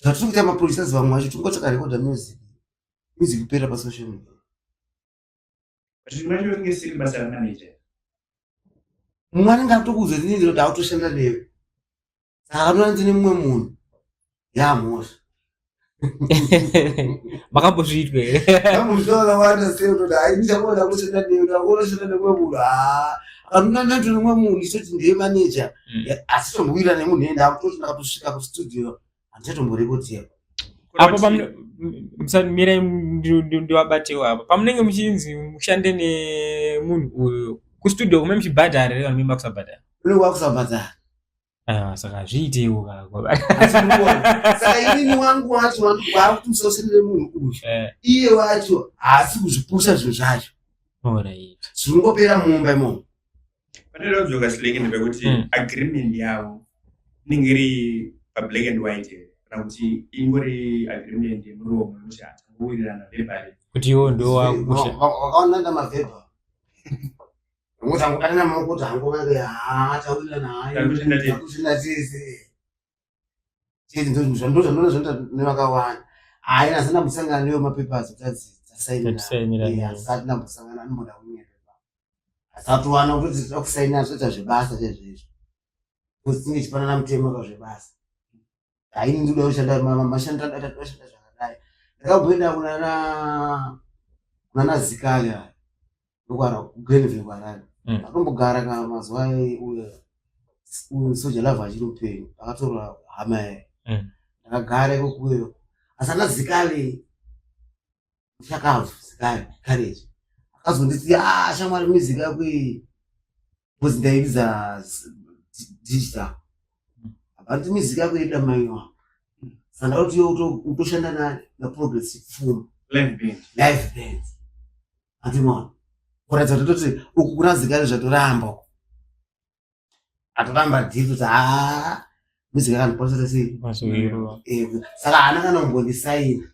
zvatiri kuita maproducers vamwe vacho tingotokarekodha music kupera pasocial media zvimwe ngesiri basa ramanager mumwe anenge atokuudza kuti ndiri kuti autoshanda newe saka anoona ndine mumwe munhu yamhosva makambozviitwe amuzvakawanda sei kuti hai ndichakoda kushanda newe ndakonoshanda nemumwe munhu anoona ndandiri nemumwe munhu ndichoti ndiye manager asi tombowira nemunhu enda akutoti ndakatosvika kustudio handichatomborekodhiwa apo mirai ndiwabatewo apo pamunenge muchinzi mushande nemunhu uyu kustudio kume muchibhadhara reka nomimba kusabhadhara unenge wakusabhadhara saka zviitewo saka inini wangu wacho wakuti musosendere munhu uyu iye wacho haasi kuzvipusha zvinhu zvacho zvinongopera mumba imomo panera kudzoka silekeni pekuti agreement yavo inenge iri pablack and white kana kuti ingori agreement yemuromo yekuti hatangowirirana vebhari kuti iwo ndo wakusha wakaonanda mavhebha ngokuti angodanana maoko kuti hangovake tawirirana haikushina tese ndozvandoona zvanoita nevakawanda hai nasi ndambosangana newo mapepers kuti tasainira asati ndambosangana anomoda kunyepepa asatowana kuti tida kusainira zvoita zvebasa chaizvezvo kuti tinge chipanana mutemo kazvebasa haini ndikuda kushanda mashanda atatoshanda zvakadai ndakabhoenda kunana Zikali ndokwara kuGrenville kwarani akatombo kana mazuva uyu soja lavha achiri upenyu akatora hama yae ndakagara ikokuyo asi ana Zikali muchakabvu Zikali kareji akazonditi shamwari music yako iyi bcause ndairidza digital apati music yako ida maiwa saka ndakati utoshanda naprogress pfuma live band atimona kuratidza kuti toti uku kuna Zikali zvatoramba atoramba dhiri kuti music yakandipasira sei saka haana kana kumbondisaina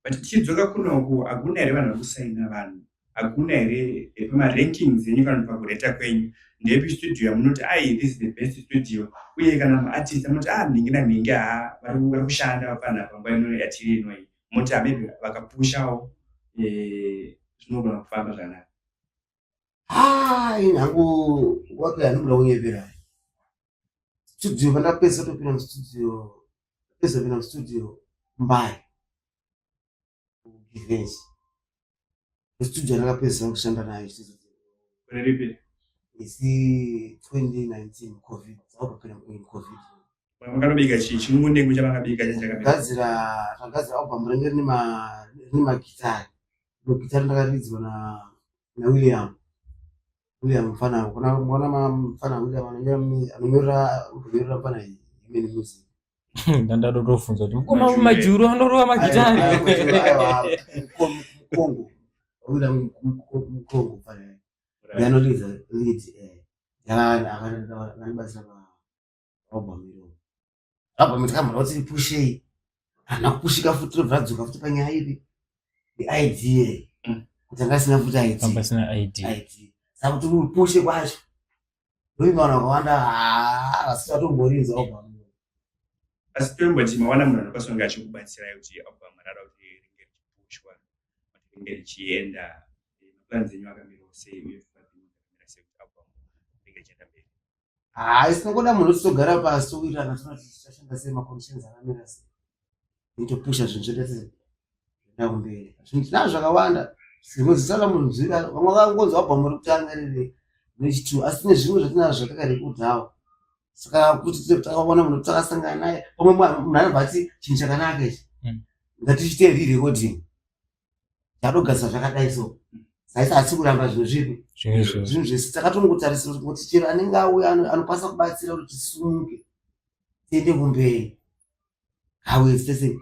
but tichidzoka kunoku hakuna here vanhu vakusaina vanhu hakuna here pamarankings enyu kana pakureta kwenyu ndepi studio yamunoti this is the best studio uye kana maartist amunoti nhingi nanhingi vari kushanda panapa nguva ino yatiri ino iyi munoti maybe vakapushawo zvinogona kufamba zvanaka hangu wake anomuda kunyepera studio pandapedza topinda mustudio Mbai Givenchy studio ndakapedza kushanda nayo ripi isi 2019 covid akupinda covid makanobika chimunengu chamakabika tagadzira album renge rine magitari gitari ndakaridzwa na William Mfana kuna Mfana William anonyorera mfana imeni music ndandadotofunza kuti mukoma majuru anorova magitari Kongo William Kongo pale yanoliza lead akanibatsira album itakambara kuti ipushe kana kupushika futi tobva dzoka futi panyaya iri idea tanga sina futa IT kamba sina ID saka kuti upushe kwacho ndoimana kwawanda asitatomboriza obva asi tomboti mawana munhu anokasonga achikubatsirai kuti obva marara kuti ringe richipushwa kuti ringe richienda plans enyu akamira sei uye kufanira sei kuti obva ringe richienda mberi sinongoda munhu usitogara pasi towirirana tinotishashanda sei maconditions akamira sei nitopusha zvinhu zvoda zvenda kumberi zvinhu tinazvo zvakawanda zvimwe zvisala munhu zvira vamwe vakangonzi wabva muri kutanga riri nechitu asi tine zvimwe zvatinazvo zvatakarikudhawo saka kuti takaona munhu takasangana naye pamwe munhu anobva ati chinhu chakanaka ichi ngatichiteereri recording tadogadzira zvakadai so saisi asi kuramba zvinhu zvipi zvinhu zvese takatongotarisira kuti chero anenge auya anokwanisa kubatsira kuti tisumuke tiende kumberi hawezi tese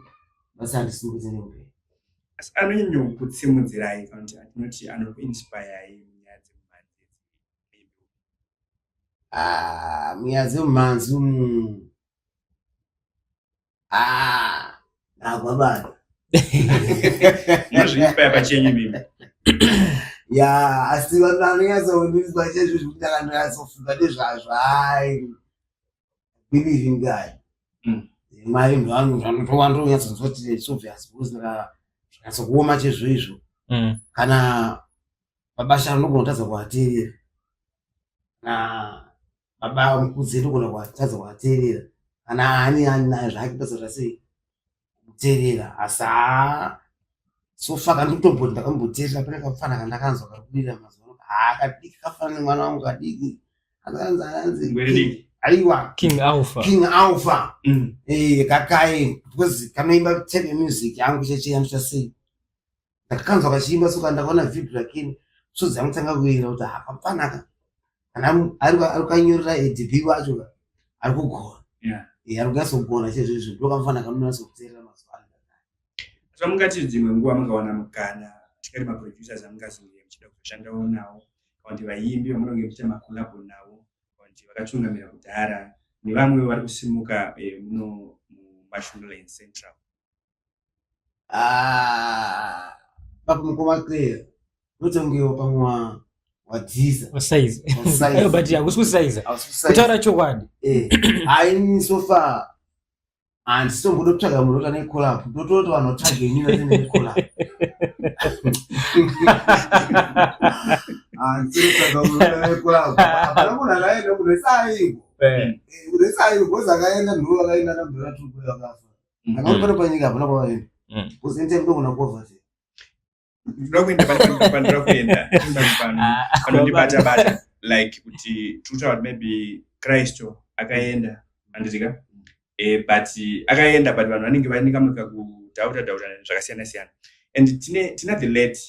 basi handisimuke tiende kumberi asi anonyanya kukutsimudzirai kana kuti atinoti anokuinspirai munyaya dzemumhanzi munyaya dzemumhanzi Agwabada Nozviinspire pachenyu mimi ya asi vanhu vanonyatsoinspire chezvo zvekuti akandonyatsofunga nezvazvo believing guy mwari vanotowandonyatsonzoti it's obvious because ndakanyatsokuoma chezvo izvo kana babasha anogona kuateerera na baba mukudzi anogona kuateerera kana ani naye zvake tazota sei kuteerera asa sofaka ndikutomboti ndakamboteerera pane kafana kandakanzwa kari kudira mazuva akadiki kafana nemwana wangu kadiki akanzi aiwa King Alpha kakae because kanoimba tebe music yangu checheyandu chasei ndakakanzwa kachiimba soka ndakaona video lakini sodzi yangu tanga kuenda kuti akafanaka kana ari kanyorera ADB wacho ari kugona ari kunyatsogona chezvo izvo ndokamfanaka nonatsokuteerera mazuva ano so mungati dzimwe nguva mungawana mukana tikati maproducers amungazonge muchida kuzoshandawo nawo kana kuti vaimbi vamunonge muchita makolabo nawo kana kuti vakatungamira kudhara nevamwe vari kusimuka muno muMashunaland Central papa mukoma clear notongewo pamwe wadhiza size but akusikusize kutaura chokwadi haini sofa handisitomboda kutsvaga munhu otane collab ndototi vanhu otage inini atine collab handisitotsvaga munhu otane collab hapana munhu akaenda kunesaingo kunesaingo bhozi akaenda nhoo akaenda nambera tukuyo akafa akaopana panyika hapana kwavaenda bhozi ente ndogona kuovhate ndoda kuenda pandira kuenda panondibata like kuti tutaura maybe Kristo akaenda andizika but akaenda but vanhu vanenge vanikamuka kudhaura zvakasiyana siyana and tina the late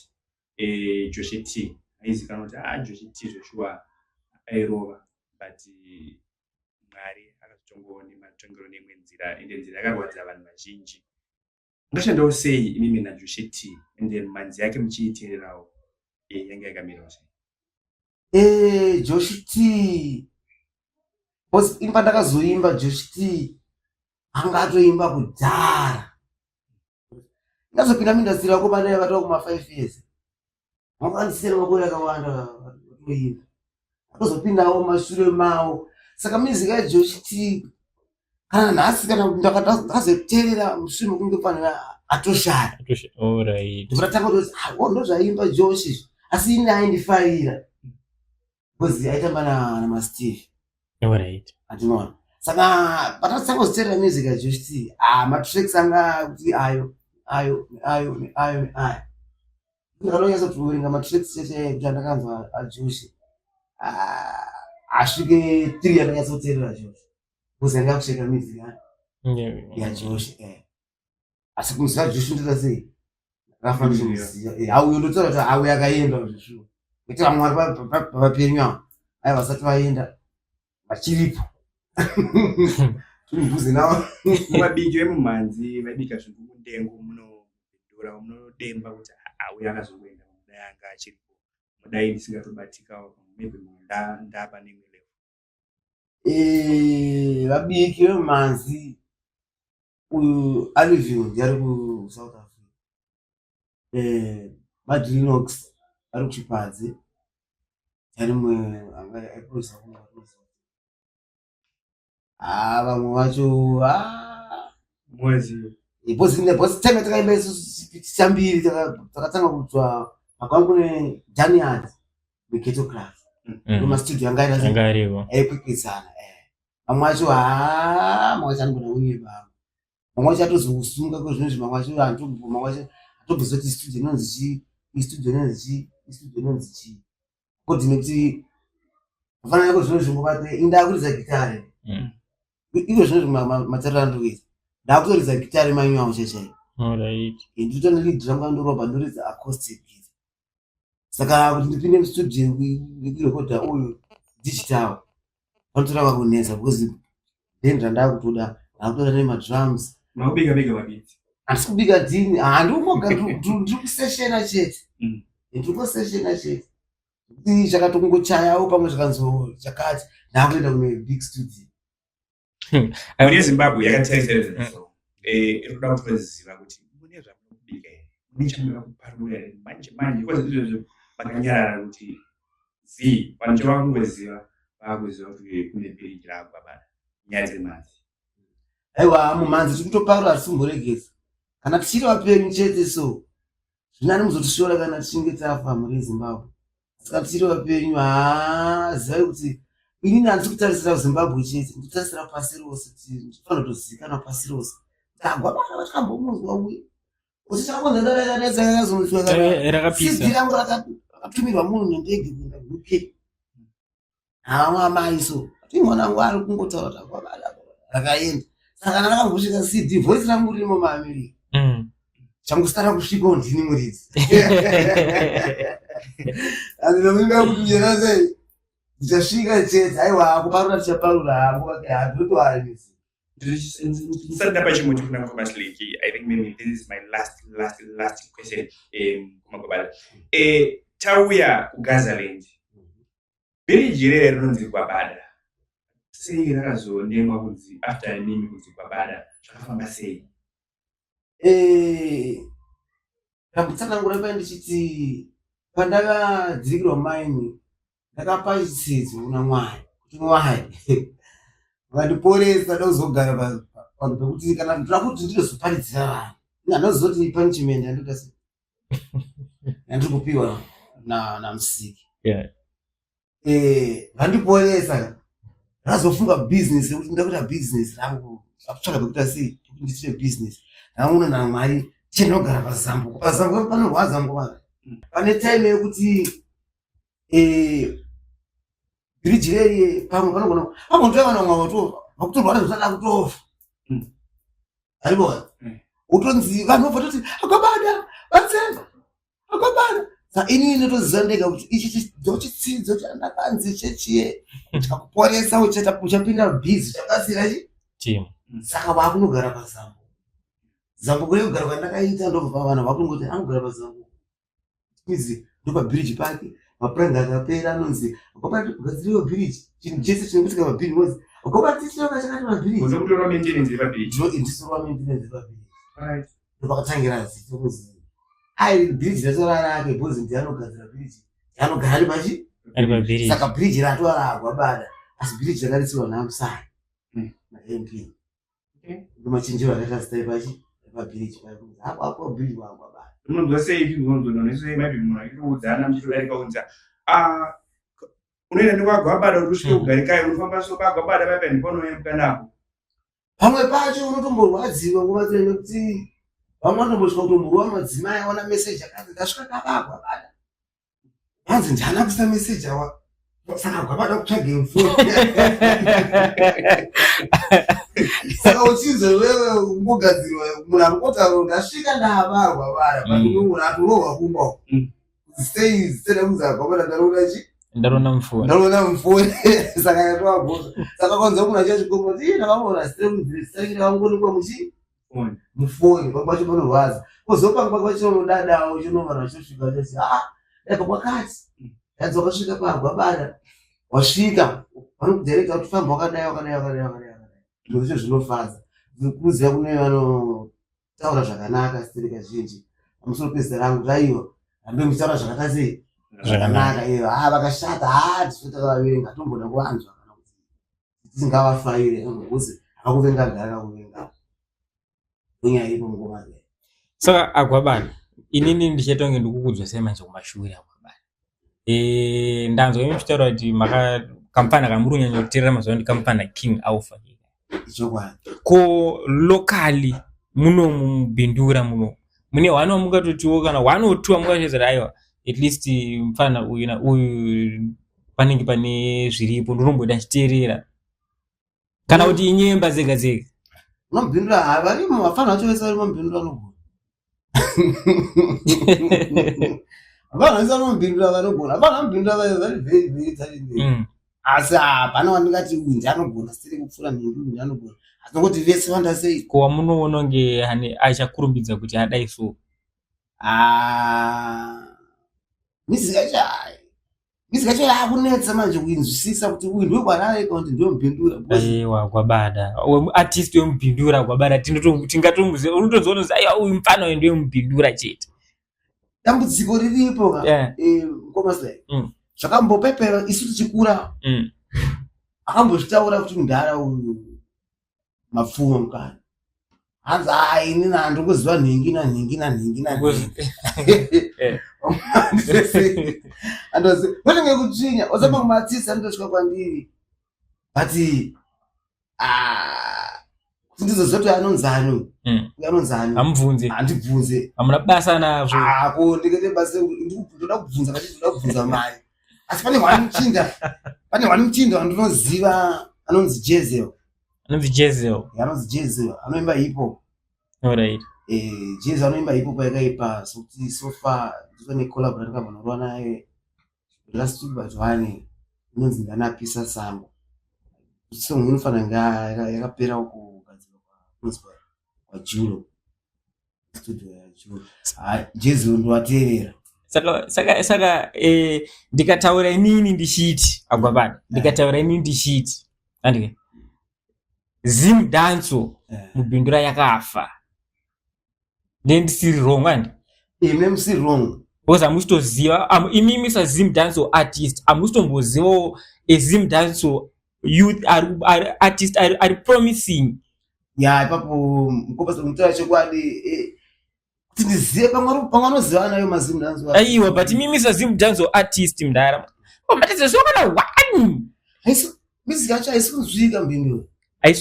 Joshi T aizikanwa kuti Joshi T Joshua airova but Mwari akazotongoona matongero neimwe nzira ende nzira yakarwadza vanhu vazhinji ndoshandawo sei imimi naJoshi T ende manzi yake muchiiteererawo yange yakamira sei Joshi T because imba ndakazoimba Joshi T anga atoimba kudhara ndazopinda mindasira ko bana yakatoa kuma 5 years mwakandisira makore akawanda kuimba akazopindawo mashure mawo saka music ya Joshi T kana nhasi kana ndakazoteerera mushure kunge panera atoshara alright ndikatanga kuti ndozvaimba Joshi asi ine aindifarira because aitamba na Steve alright atinoona saka patatanga kuteerera music ya Joshi T matracks anga kuti ayo ndakanyatsa kutoverenga matracks chete kuti andakanzwa aJoshi asvike 3 andanyatsa kuteerera Joshi because anga kusheka music yaJoshi asi kumuziva Joshi ndoita sei ndakafanira auyo ndotaura kuti auyo akaenda zvishuwa kuti vamwe vari papenyu aiva vasati vaenda vachiripo turimbudzi navo mabiki vemumhanzi vaibika zvinhu mudengo munodhura munodemba kuti auya akazongoenda mudai anga achiripo mudai ndisingatobatikawo maybe ndapa neimwe level vabiki vemumhanzi uyu Alivio ndiyari kuSouth Africa Madrinox ari kuchipadze tarimwe anga aiprosa vamwe vacho mwezi bhosi time takaimba tichambiri takatanga kutswa pakanga kune January Ghetto Class mastudio anga ariwo aikwikwidzana vamwe vacho mamwe vacho anogona uye vamwe vacho atozokusunga kwezvinozvi mamwe vacho atobvizoti studio inonzi chii kuti nekuti afanana kwezvinozvi ngobate indaa kuridza gitare ivo zvinozvi matariro andokuita ndakutoridza gitare manyu avo chaichaivo nditotonelidhi rangu andorobha ndoridza acoustic guitar saka kuti ndipinde mustudio ndikurekodha uyu digital panotorava kunetsa because bhendi randakutoda ndakutoda nemadrums makubika mabiti handisi kubika dhini handimoga ndiri kuseshena chete ndiri kuseshena chete kuti chakatongochayawo pamwe zvakanzo chakati ndakuenda kune big studio muri yezimbabwe yakataisaizvo irikuda kuti vaziva kuti mune zvamunokubika here mune chamunoda kuparura here manje kwazvo izvozvo makanyarara kuti vanhu chavakungoziva vakuziva kuti kune bhiriji raakubabada nyaya dzemhanzi aiwa mumhanzi tiri kutoparura hatisumboregesa kana tichiri vapenyu chete so zvinani muzotishora kana tichinge tafa muri Zimbabwe saka tichiri vapenyu zivai kuti inini handisi kutarisira Zimbabwe chete ndikutarisira pasi rose kuti ndifanira kutozivikanwa pasi rose agwabada vatakambomuzwa uye kuti chakakonzerakaazonosidzii rangu rakatumirwa munhu nendege kuenda UK amai so ati mwana wangu ari kungotaura kuti agwabada rakaenda saka kana rakambosvika CD voice rangu ririmo muAmerica changusara kusvikawo ndini muridzi andinominga kuti njera sei ndichasvika chete aiwa kuparura tichaparura hangu hadotoarisi Starting up actually moving from Slick, I think maybe this is my last question. Tauya Gazaland. Very jirere runzi kwabada. Sei rakazonema kunzi after name kunzi kwabada. Chakafamba sei. Rambutsana nguramba ndichiti pandakadzikirwa maini ndakapa chitsidzo una Mwari kuti Mwari vandiporesa ndozogara panhu pekuti kana ndira kuti ndinozoparidzira vanhu handozoti punishment yandoita sei yandiri kupiwa namusiki vandiporesa razofunga business yekuti ndakuita business rangu akutsvaka pekuita sei kuti ndiitire business rangu na Mwari chendinogara pazambuko panorwadza ngova pane time yekuti bridge reri pamwe panogona pamwe vamwe vakutorwara zvisada kutofa aribona utonzi vanhu vobva toti akabada vatsenga akabada sa inini ndotoziva ndega kuti ichi ndochitsidzo chandakanzi chechiye chakuporesa uchapinda bhizi chakasira chi saka vakunogara pazambuko rekugara kwandakaita ndobva vanhu vakungoti anogara pazambuko izi ndopabhiriji pake mapuranga akapera anonzi akabagadziriwo bhiriji chinhu chese chinokutika pabhiriji mozi akabatisiroka chakati pabhiriji uzokutorwa maintenance pabhiriji ndisorwa maintenance pabhiriji ndopakatangira zito kuzi ai bhiriji ratorara ake bhozi ndianogadzira bhiriji anogara ari pabhiriji saka bhiriji ratwara agwabada asi bhiriji rakaritsirwa namusai naMP ndomachinjiro akaita sitai pabhiriji apo bhiriji wagwabada unonzwa sei unonzwa maybe munhu achitoudzana muchitodarikaunza unoenda nekwagwabada kuti usvike kugarikayo unofamba so pagwabada paipa ndipanoyambuka napo pamwe pacho unotomborwadziwa nguva dzine nekuti vamwe vanombosvika kutomborwa madzimai aona meseji akanzi ndasvika kavagwabada vanzi ndana kusa meseji awa saka gwabada kutsvage mfoni saka uchinzwa wewe ungogadzirwa munhu arikotaura ndasvika ndavagwabada pamunhu atolohwa kumba sei zitenda kunzi agwabada ndaroona mfoni saka yatoagoza saka kwanza munhu achachigomba kuti ndakaona sitendakangoni kwa mufoni papacho panorwadza kozopanga pachinonodawo chinomana vachosvika chati daipa kwakati dadzi wakasvika pagwabada wasvika vanokudirekta kuti famba wakadai ndozvo zvinofadza kuziva kune vanotaura zvakanaka sitereka zhinji pamusoro pezita rangu raiwa hambe muchitaura zvakata sei zvakanaka iyo vakashata tisvota vaverenga tombona kuvanzwa kana kuti tisingavafaire ngokuti akakuvenga gara kuvenga unyaya ipo mukoma saka Agwabada inini ndichatonge ndikukudzwa sei manje kumashure Agwabada ndanzwa muchitaura kuti kampani kamuri unyanya kuteerera mazuva ndi kampani King Alpha ichokwadi ko locally muno mubindura muno mune wana mungatotiwo kana wanotiwa mungachezera aiwa at least mfana uyu na uyu panenge pane zviripo ndonomboda chiteerera kana kuti inyemba zega zega unobindura varimo vafana vacho vese vari mubindura anogona vafana vese vari mubindura vanogona vafana mubindura vari very very talented asi hapana wandingati uyu ndianogona siri kupfuura nhingi uyu ndianogona asi nongoti vese vandasei kowa munoona unge hane achakurumbidza kuti adai so mizikacho yakunetsa manje kuinzwisisa kuti uyu ndiwe kwarareka kuti ndiwe mubindura aiwa Agwabada artist wemubindura Agwabada tingatongoziva unotozoona kuti aiwa uyu mfana uyu ndiwe mubindura chete dambudziko riripo mukomasai zvakambopepera isu tichikura akambozvitaura kuti mundara uyu mapfumo mukana hanzi inini handikuziva nhingi nanhingi nanhingi nanhingi vanenge kutsvinya osama kumatsisi anotosvika kwandiri but kuti ndizozoti anonzano anonzano amubvunze handibvunze hamuna basa nazvo ako ndikete basa ndoda kubvunza kachitoda kubvunza mari asi pane hwani muchinda wandinoziva anonzi Jezel anoimba hipo alright Jezel anoimba hipo paikaipa sokuti sofa ndifane collab ndakabva naye last week but one inonzi ndanapisa sango song inofanira yakapera kugadzirwa kwa Julo studio ya Julo Jezel ndoateerera saka ndikataura inini ndichiti Agwabada ndikataura inini ndichiti andike Zim Danso mubindura yakafa ndisiri wrong andi ime musiri wrong because amusitoziva imimi sa Zim Danso artist amusitombozivawo Zim Danso youth artist ari promising ipapo mukopasa kumutaura chokwadi kuti ndizive pamwe anoziva nayo maZim Danso aiwa but imimi sa Zim Danso artist mndara matizezokana wani music yacho haisi kunzwika mbindura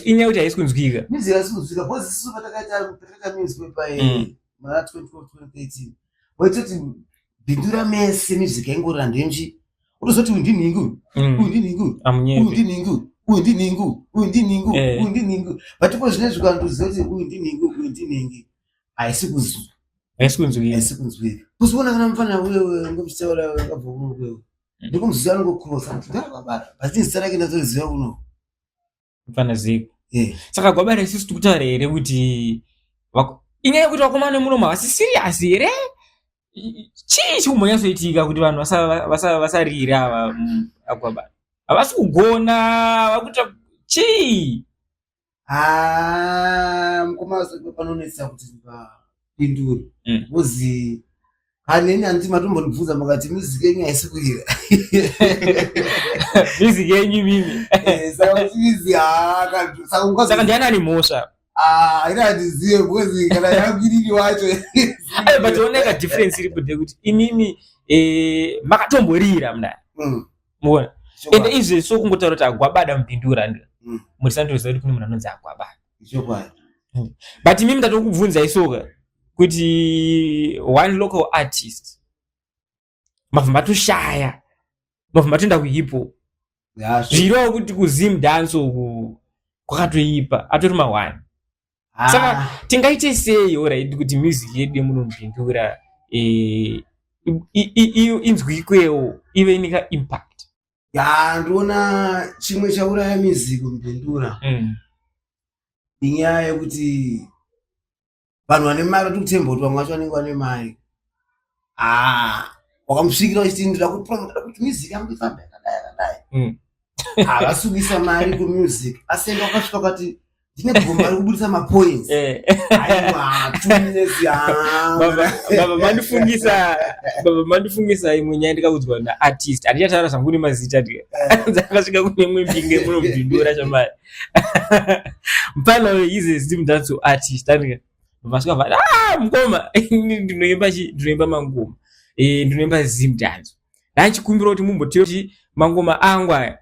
inyaya kuti haisi kunzwika music haisi kunzwika because isu patakaita music pai mana 2013 waitoti bindura mese music yaingorira ndemchi utozoti uyu ndiningu uyu ndiningu uyu ndiningu uyu ndiningu uyu ndiningu uyu ndiningu but ipo zvinezvi ukandoziva kuti uyu ndiningu uyu ndiningi haisi kunzwika kuziona kana mufana wewe ngomuchitaura wakabva kuno kwewe ndikumuziva nongokrosa kuti ndakabara but zita rake ndazoziva kuno mfana ziko saka Agwabada isusu tikutaura here kuti inyaya yekuti vakomana muno mavasi serious here chii chikumhonyasoitika kuti vanhu vasarira ava Agwabada havasi kugona vakuita chii mukoma panonetsa kuti pindura uzi haneni handiti matombondibvunza makati music yenyu haisi kuira music yenyu mimi saka ndianani mhosva ina handizive because kana yakwiriri wacho but oneka difference iripo ndekuti imimi makatomborira mna muona ende izvi so kungotaura kuti Agwabada mupindura ndi murisandoziva kuti kune munhu anonzi Agwabada but imimi ndatokubvunza isoka kuti one local artist mabva matoshaya mabva matoenda kuhipo zvirowo kuti kuZim Danso kwakatoipa atori mawani saka tingaite sei alright kuti music yedu yemunobindura inzwikwewo ive nika impact ndoona chimwe chauraya music mubindura inyaya yekuti vanhu vane mari vari kutemba kuti vamwe vacho vanenge vane mari wakamusvikira uchiti ndida kupromota kuti music yangu ifamba yakadai havasungisa mari kumusic asi enda wakasvika kwati ndine gomba rekubudisa mapoints aiwa 2 minutes baba mandifungisa imwe nyaya ndikaudzwa naartist atichataura zvangu nemazita dzakasvika kune imwe mbinge munobhindura chamari mpano izezi mdatso artist andika vasvika vati mukoma ndinoimba mangoma ndinoimba zimdanzo ndachikumbira kuti mumbotiyo kuti mangoma angu aya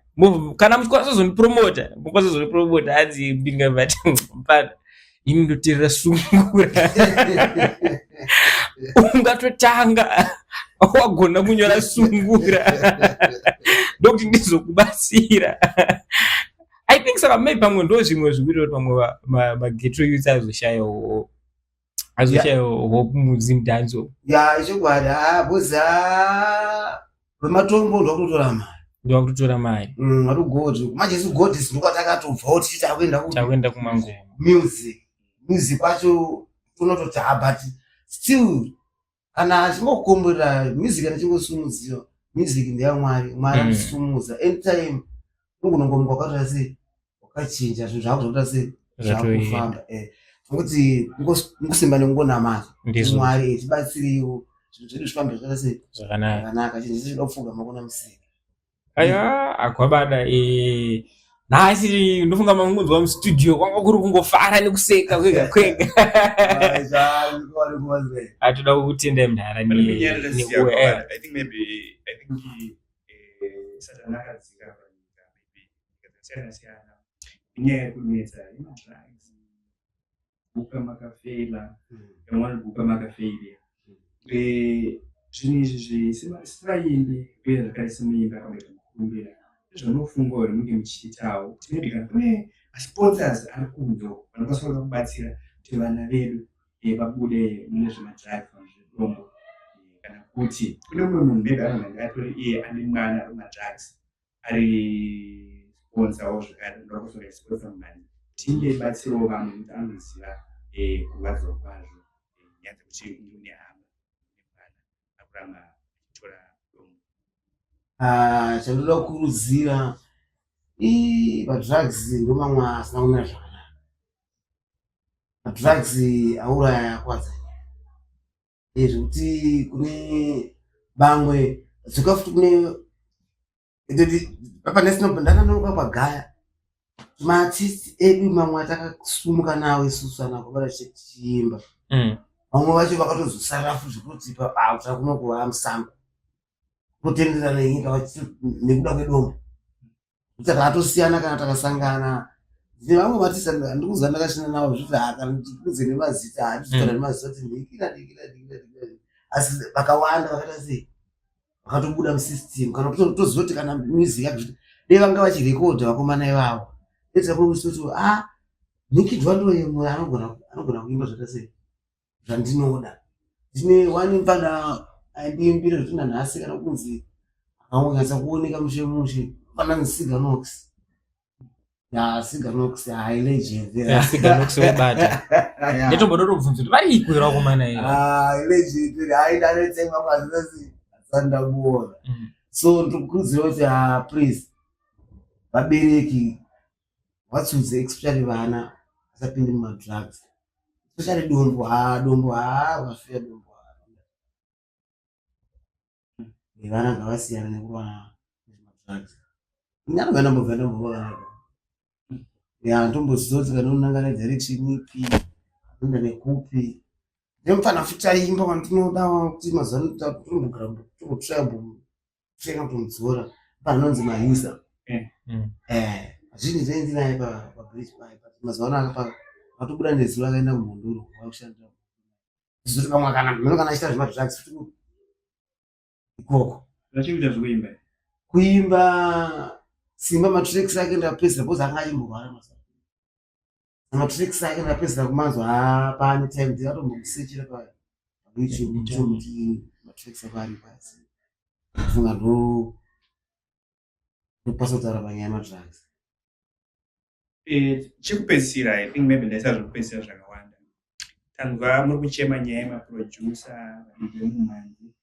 kana muchikwanisa kuzonipromota adzi mbinga vati mpano ini ndoteerera sungura ungatotanga wagona kunyora sungura ndokuti ndizokubatsira. I think saka maybe pamwe ndo zvimwe zvikuita kuti pamwe magetro youth azoshayawo hope muzimdanzo ichokwadi boza vematombo ndokutotora mari atugodi majesu godis ndokwatakatobva kuti takuenda kumangoma music kwacho tunotota but still kana achingokomborera music anachingosumudziwa music ndeyamwari mwari anosumudza anytime ungonongomuka kwakatoita sei wakachinja zvinhu zvako zvakuita sei zvakufamba nokuti ngusimba nekungonamata mwari tibatsiriwo zvinhu zvedu zvifambe zvakaita sei zvakanaka chinhu chinoda kupfuga makona musika aya akwabada nhasi ndofunga mamunzwa mustudio kwanga kuri kungofara nekuseka kwega atoda kutenda mndara inyaya yekunetsa imadrugs buka makafeila yamwana buka makafeila zvinhu izvi zvisiraindi uye zvakaisimira kumbira zvinofunga uri munge muchiitawo maybe kana kune sponsors ari kunzo vanokwanisa kubatsira kuti vana vedu vabude mune zvemadrugs zvedombo kana kuti kune mumwe munhu maybe anonanga atori iye ane mwana ari madrugs ari sponsor zvakare ndokusora sponsor mani tinge batsirawo vamwe kuti anoziva kurwadziwa kwazvo nyaya dzekuti une hama nemwana akuramba achitora dombo. Chandoda kukurudzira madrugs ndomamwe asina kumira zvakanaka. Madrugs auraya akwadza zvekuti kune bamwe dzoka futi kune ndakanonoka pagaya maartist edu mamwe atakasumuka nawo isusu anakobara chiimba vamwe vacho vakatozosarira futi zvekuti takunokuva musango kutenderera nenyika nekuda kwedombo kuti takatosiyana kana takasangana vamwe matisa ndikuziva ndakashina navo zvekuti kana tikudze nemazita hatizikana nemazita kuti ndikira asi vakawanda vakaita sei vakatobuda musystem kana toziva kuti kana music yakuti dei vanga vachirekodha vakomana ivavo etakuti nikidwa ndoyemwe anogona kuimba zvakaita sei zvandinoda ndine wani mfana aindiimbira zvekuti nanhasi kana kunzi akangonyatsa kuoneka mushe fanani Siganox Siganox legend Siganox webata netombodoro kubvunza kuti varikwira vakomana iyo legend aindanetsenga mazasi asandabona so ndikukurudzira kuti please vabereki vatsudze especially vana vasapinde mumadrugs especially dombo vafeya dombo vana ngavasiyana nekuva nemadrugs inyana ndambobva ndombozoti kana unangana direction ipi unda nekupi ndemufana futi aimba wandinoda kuti mazano tombogara tomudzora panonzi mahisa zvini zvaindinaye pabridge mazuva ano atobuda nezuva akaenda kumhonduro vakushandira zoti pamwe kana achita zvemadrugs futi ikoko zvachiita zvekuimba kuimba simba matracks ake ndapedzera bhozi anga achimborwara matracks ake ndapedzera kumanzwa pane time ndikatombosechera payoutube matracks ake ari pasi funga ndopasa kutaura panyaya yemadrugs chekupedzisira I think maybe ndaisa zvekupedzisira zvakawanda tanzwa muri kuchema nyaya yemaproducer vemumhanzi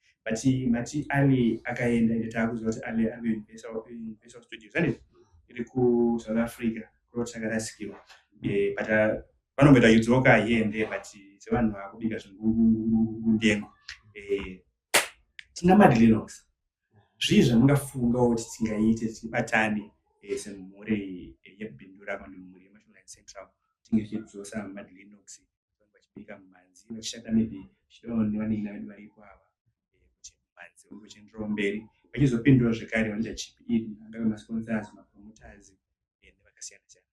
mati Ali akaenda ndetakuziva kuti Ali Universal Studios iri kuSouth Africa kurotakarasikirwa but panomboita yudzoka yende but sevanhu vakubika zvingundengo tina madlinox zvii zvamungafunga kuti tingaite tibatane semhuri yebhindura kana mhuri yeMasvingo Central tinge tichidzosa madlinox vachibika mumhanzi vachishanda maybe chichiona vanenge vedu varipo ava kuti mumhanzi ungochenderwa mberi vachizopindura zvekare vanoita chipi iri angave masponsors mapromoters nevakasiyana siyana.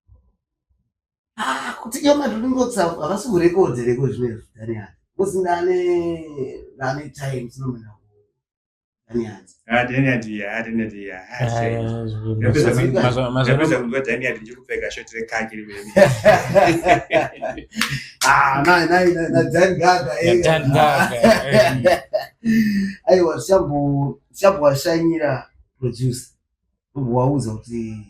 Kuti iyo madlinox havasi kurekodhereko zvinezvi Daniel kusina nane time sinomena Daniel kunzwa Daniel ndichikupfeka shoti rekaki rimweni. Aiwa washanyira producer wauza kuti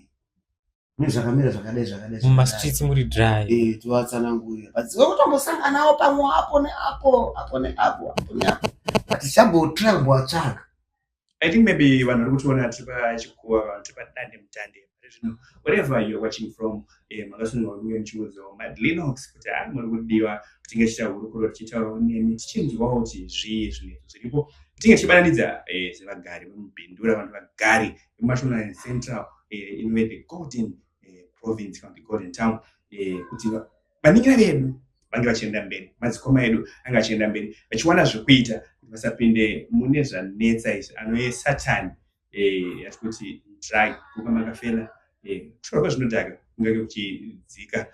nezvakamira zvakadai mumastreets muri dry tiwatsanangurira badziwe kutombosanganawo pamwe apo neapo but chambotsvaga I think maybe vanhu vari kutiona tiri pachikuva vanhu tiri padande mutande zvino wherever you're watching from makasunirwa kunge muchiudzawo madlinox kuti muri kudiwa tinge tichita hurukuro tichitaurawo nemi tichinzwawo kuti zvii zvinezvo zviripo tinge tichibananidza sevagari vemubhindura vanhu vagari veMasvingo Central in the golden province kana the golden town kuti vaningira vedu vange vachienda mberi madzikoma edu anga achienda mberi vachiwana zvekuita vasapinde mune zvanetsa izvi anoye satani yati kuti drug kuka makafela kushora kwazvinodhaka kungake kuchidzika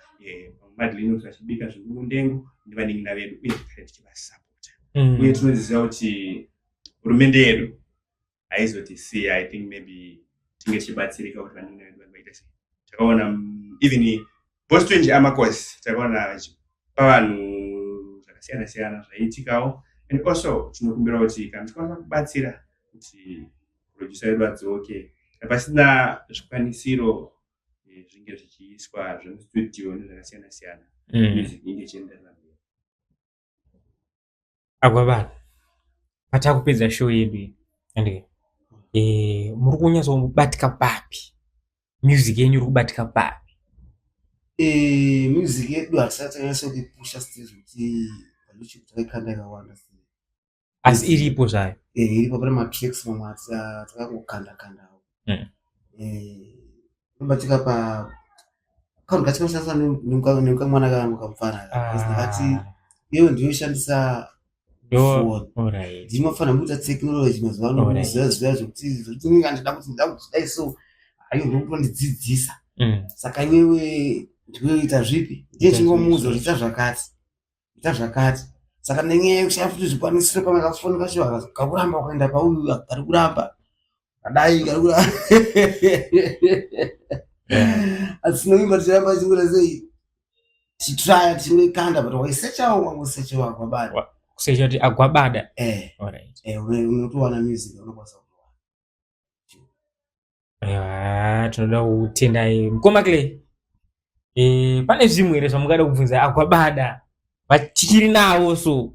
madlinox vachibika zvingundengo nevaningira vedu uye tikare tichivasapota uye tinoziva kuti hurumende yedu haizotisiya. I think maybe tinge tichibatsirika kuti vaningira vedu vaite sei. Takaona even Boston amakosi takaona vachipa vanhu zvakasiyana siyana zvaitikawo. And also tinokumbira kuti kana tikwanisa kubatsira kuti producer vedu vadzoke pasina zvikwanisiro zvinge zvichiiswa zvemustudio nezvakasiyana siyana music inge ichienderera mberi. Agwabada patakupedza show yedu ende muri kunyatsobatika papi music yenyu iri kubatika papi? Music yedu hatisatanyasa kuipusha stage kuti paluchi taikanda yakawanda asi iripo zvayo iripo pane matracks mamwe takangokanda nobatika pa kaunhu kachikashandisa nekamwana kangu kamufana ndakati iwe ndiyoshandisa phone ndinofanira kuita technology mazuva ano kuziva zvokuti andida kuti ndakudai so ayo ndokutondidzidzisa saka iwewe ndinoita zvipi ndiye chingomuudza kuti ita zvakati saka nenyaya yekushaya futi zvikwanisiro pamwe kafoni kacho kakuramba ukaenda pauyu kari kuramba kadai kari kuramba asi tinoimba tichiramba tichingoti sei tichitraya tichingoikanda but waisechawo wangosechawo Agwabada kusecha kuti Agwabada unotowana music unokwanisa kutowana. Tinoda kutendai mukoma Clay. Pane zvimwe here zvamungada kubvunza Agwabada vachiri nawo so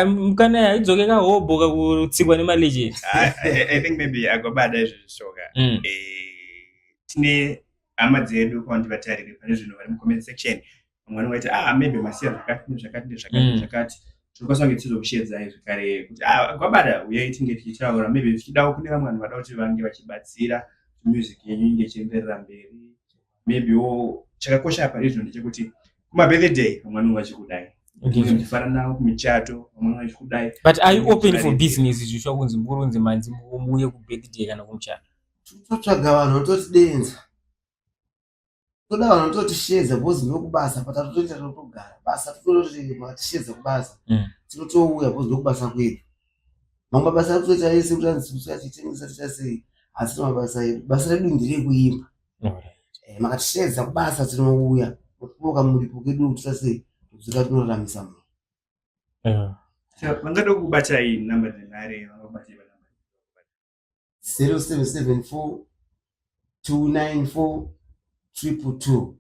mukana idzoke kahobho kakutsikwa nemalegends? I think maybe Agwabada izvozvoka tine hama dzedu kwandi vatariri pane zvinhu vari mucomment section vamwe vanoiti maybe masiya zvakati tinokwanisa kunge tizokushedzai zvekare kuti Agwabada uyai tinge tichitaura maybe tichidawo kune vamwe vanhu vada kuti vange vachibatsira music yenyu inge ichienderera mberi maybewo chakakosha parizvo ndechekuti kumabirthday vamwe vanenge vachikudai ndifana nawo kumichato vamwe vachikudai. But are you open for business zvisho kunzi murunzi manzi muuye kubirthday kana kumuchato? Totsvaga vanhu vanototidenza toda vanhu vanototishedza because ndokubasa but hatotoita totogara basa tototi matishedza kubasa tinotouya because ndokubasa kwedu mamwe mabasa atotoita ese kuti anzitachitengesa tichasei asi basa redu nderekuimba makatishedza kubasa tinouya otoka muripo kedu tichasei todzika tinoraramisa munhu. Vangada kubata iyi namba dzenhare vangabata 0774 294 222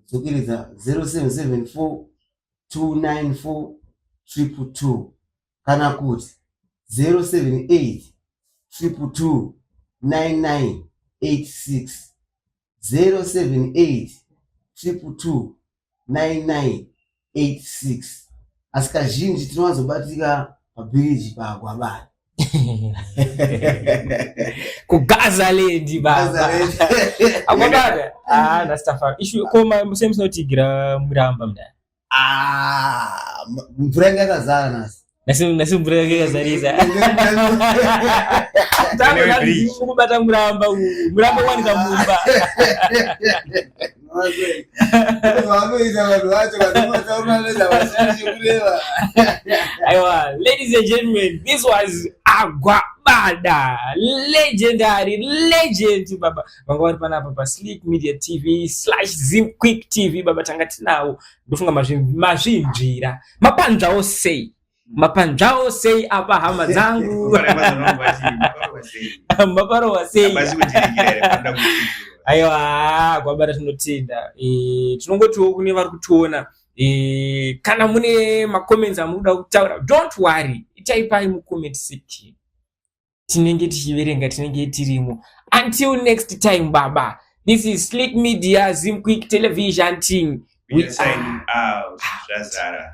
dzokeredza 0774 294 222 kana kuti 078 222 9986 078 229986 asi kazhinji tinowanzobatika pabhiriji paagwabada kugaza lendi baba agwabada ndastafara ishu koma semusinotigira muramba mudai mvura yanga yakazara nasi mvura yanga yakazarisa kubata muramba wanika mumba Aiwa, ladies and gentlemen, this was Agwabada, legendary legend baba. Vanga vari panapa pa Slick Media TV /Zimquick TV baba tanga tinawo ndofunga mazvinjira mapanjao sei apa hama dzangu maparo wasei aiwa Agwabada tinotenda tinongotiwo kune vari kutiona kana mune macomments amuda kutaura don't worry itaipai mucomment section tinenge tichiverenga tinenge tirimo until next time baba this is Slick Media Zimquick Television team we sign out Shazara